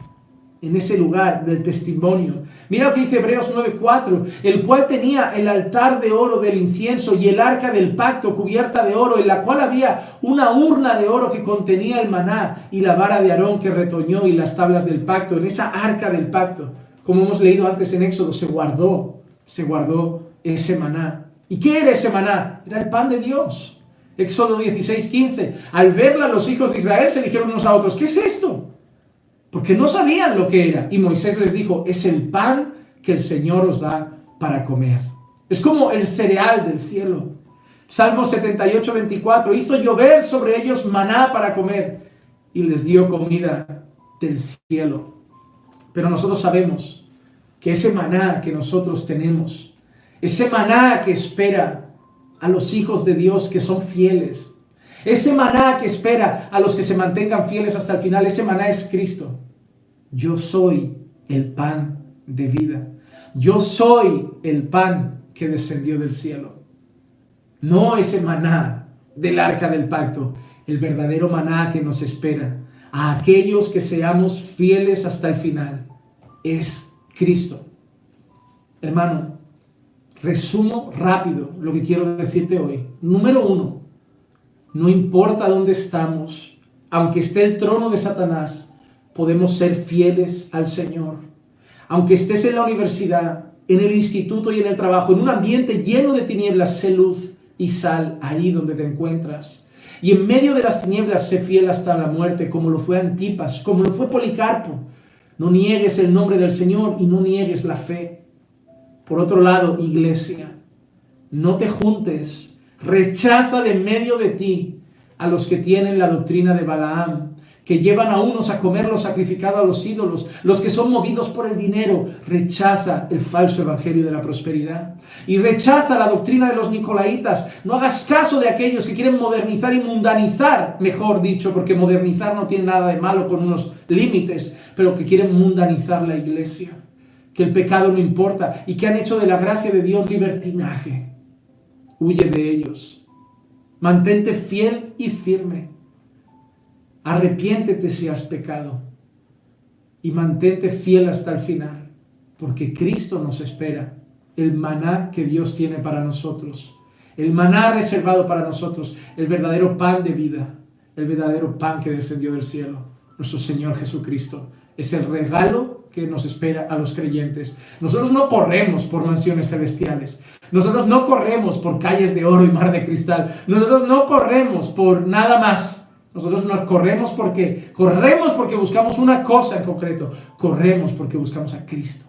en ese lugar del testimonio. Mira lo que dice Hebreos 9:4, el cual tenía el altar de oro del incienso y el arca del pacto cubierta de oro, en la cual había una urna de oro que contenía el maná y la vara de Aarón que retoñó y las tablas del pacto. En esa arca del pacto, como hemos leído antes en Éxodo, se guardó ese maná. ¿Y qué era ese maná? Era el pan de Dios. Éxodo 16:15, al verla los hijos de Israel se dijeron unos a otros: ¿qué es esto? Porque no sabían lo que era. Y Moisés les dijo: es el pan que el Señor os da para comer. Es como el cereal del cielo. Salmo 78:24, hizo llover sobre ellos maná para comer y les dio comida del cielo. Pero nosotros sabemos que ese maná que nosotros tenemos, ese maná que espera a los hijos de Dios que son fieles, ese maná que espera a los que se mantengan fieles hasta el final, ese maná es Cristo. Yo soy el pan de vida. Yo soy el pan que descendió del cielo. No ese maná del arca del pacto, el verdadero maná que nos espera a aquellos que seamos fieles hasta el final, es Cristo. Hermano, resumo rápido lo que quiero decirte hoy. Número 1, no importa dónde estamos, aunque esté el trono de Satanás, podemos ser fieles al Señor. Aunque estés en la universidad, en el instituto y en el trabajo, en un ambiente lleno de tinieblas, sé luz y sal ahí donde te encuentras. Y en medio de las tinieblas, sé fiel hasta la muerte, como lo fue Antipas, como lo fue Policarpo. No niegues el nombre del Señor y no niegues la fe. Por otro lado, iglesia, no te juntes, rechaza de medio de ti a los que tienen la doctrina de Balaam, que llevan a unos a comer lo sacrificado a los ídolos, los que son movidos por el dinero. Rechaza el falso evangelio de la prosperidad y rechaza la doctrina de los Nicolaitas. No hagas caso de aquellos que quieren modernizar y mundanizar, mejor dicho, porque modernizar no tiene nada de malo con unos límites, pero que quieren mundanizar la iglesia, que el pecado no importa y que han hecho de la gracia de Dios libertinaje. Huye de ellos. Mantente fiel y firme. Arrepiéntete si has pecado y mantente fiel hasta el final, porque Cristo nos espera. El maná que Dios tiene para nosotros, el maná reservado para nosotros, el verdadero pan de vida, el verdadero pan que descendió del cielo, nuestro Señor Jesucristo. Es el regalo que nos espera a los creyentes. Nosotros no corremos por mansiones celestiales. Nosotros no corremos por calles de oro y mar de cristal. Nosotros no corremos por nada más. Nosotros nos corremos porque buscamos una cosa en concreto. Corremos porque buscamos a Cristo.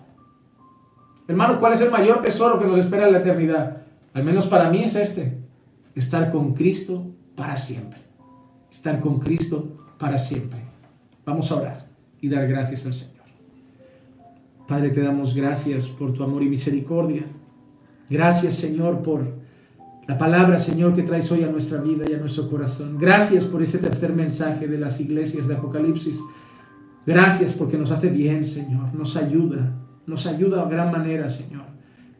Hermano, ¿cuál es el mayor tesoro que nos espera en la eternidad? Al menos para mí es estar con Cristo para siempre. Estar con Cristo para siempre. Vamos a orar y dar gracias al Señor. Padre, te damos gracias por tu amor y misericordia. Gracias, Señor, por la palabra, Señor, que traes hoy a nuestra vida y a nuestro corazón. Gracias por ese tercer mensaje de las iglesias de Apocalipsis. Gracias porque nos hace bien, Señor. Nos ayuda a gran manera, Señor.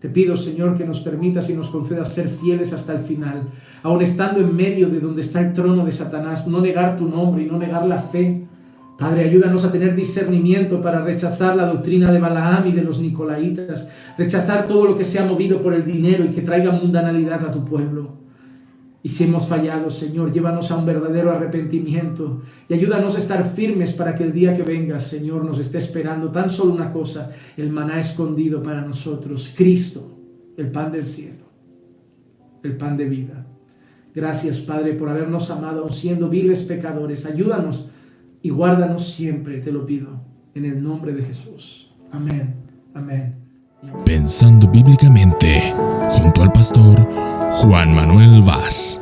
Te pido, Señor, que nos permitas y nos concedas ser fieles hasta el final, aun estando en medio de donde está el trono de Satanás, no negar tu nombre y no negar la fe, Padre, ayúdanos a tener discernimiento para rechazar la doctrina de Balaam y de los Nicolaitas, rechazar todo lo que sea movido por el dinero y que traiga mundanalidad a tu pueblo. Y si hemos fallado, Señor, llévanos a un verdadero arrepentimiento y ayúdanos a estar firmes para que el día que venga, Señor, nos esté esperando tan solo una cosa, el maná escondido para nosotros, Cristo, el pan del cielo, el pan de vida. Gracias, Padre, por habernos amado aun siendo viles pecadores. Ayúdanos y guárdanos siempre, te lo pido, en el nombre de Jesús. Amén, amén. Pensando bíblicamente, junto al pastor Juan Manuel Vaz.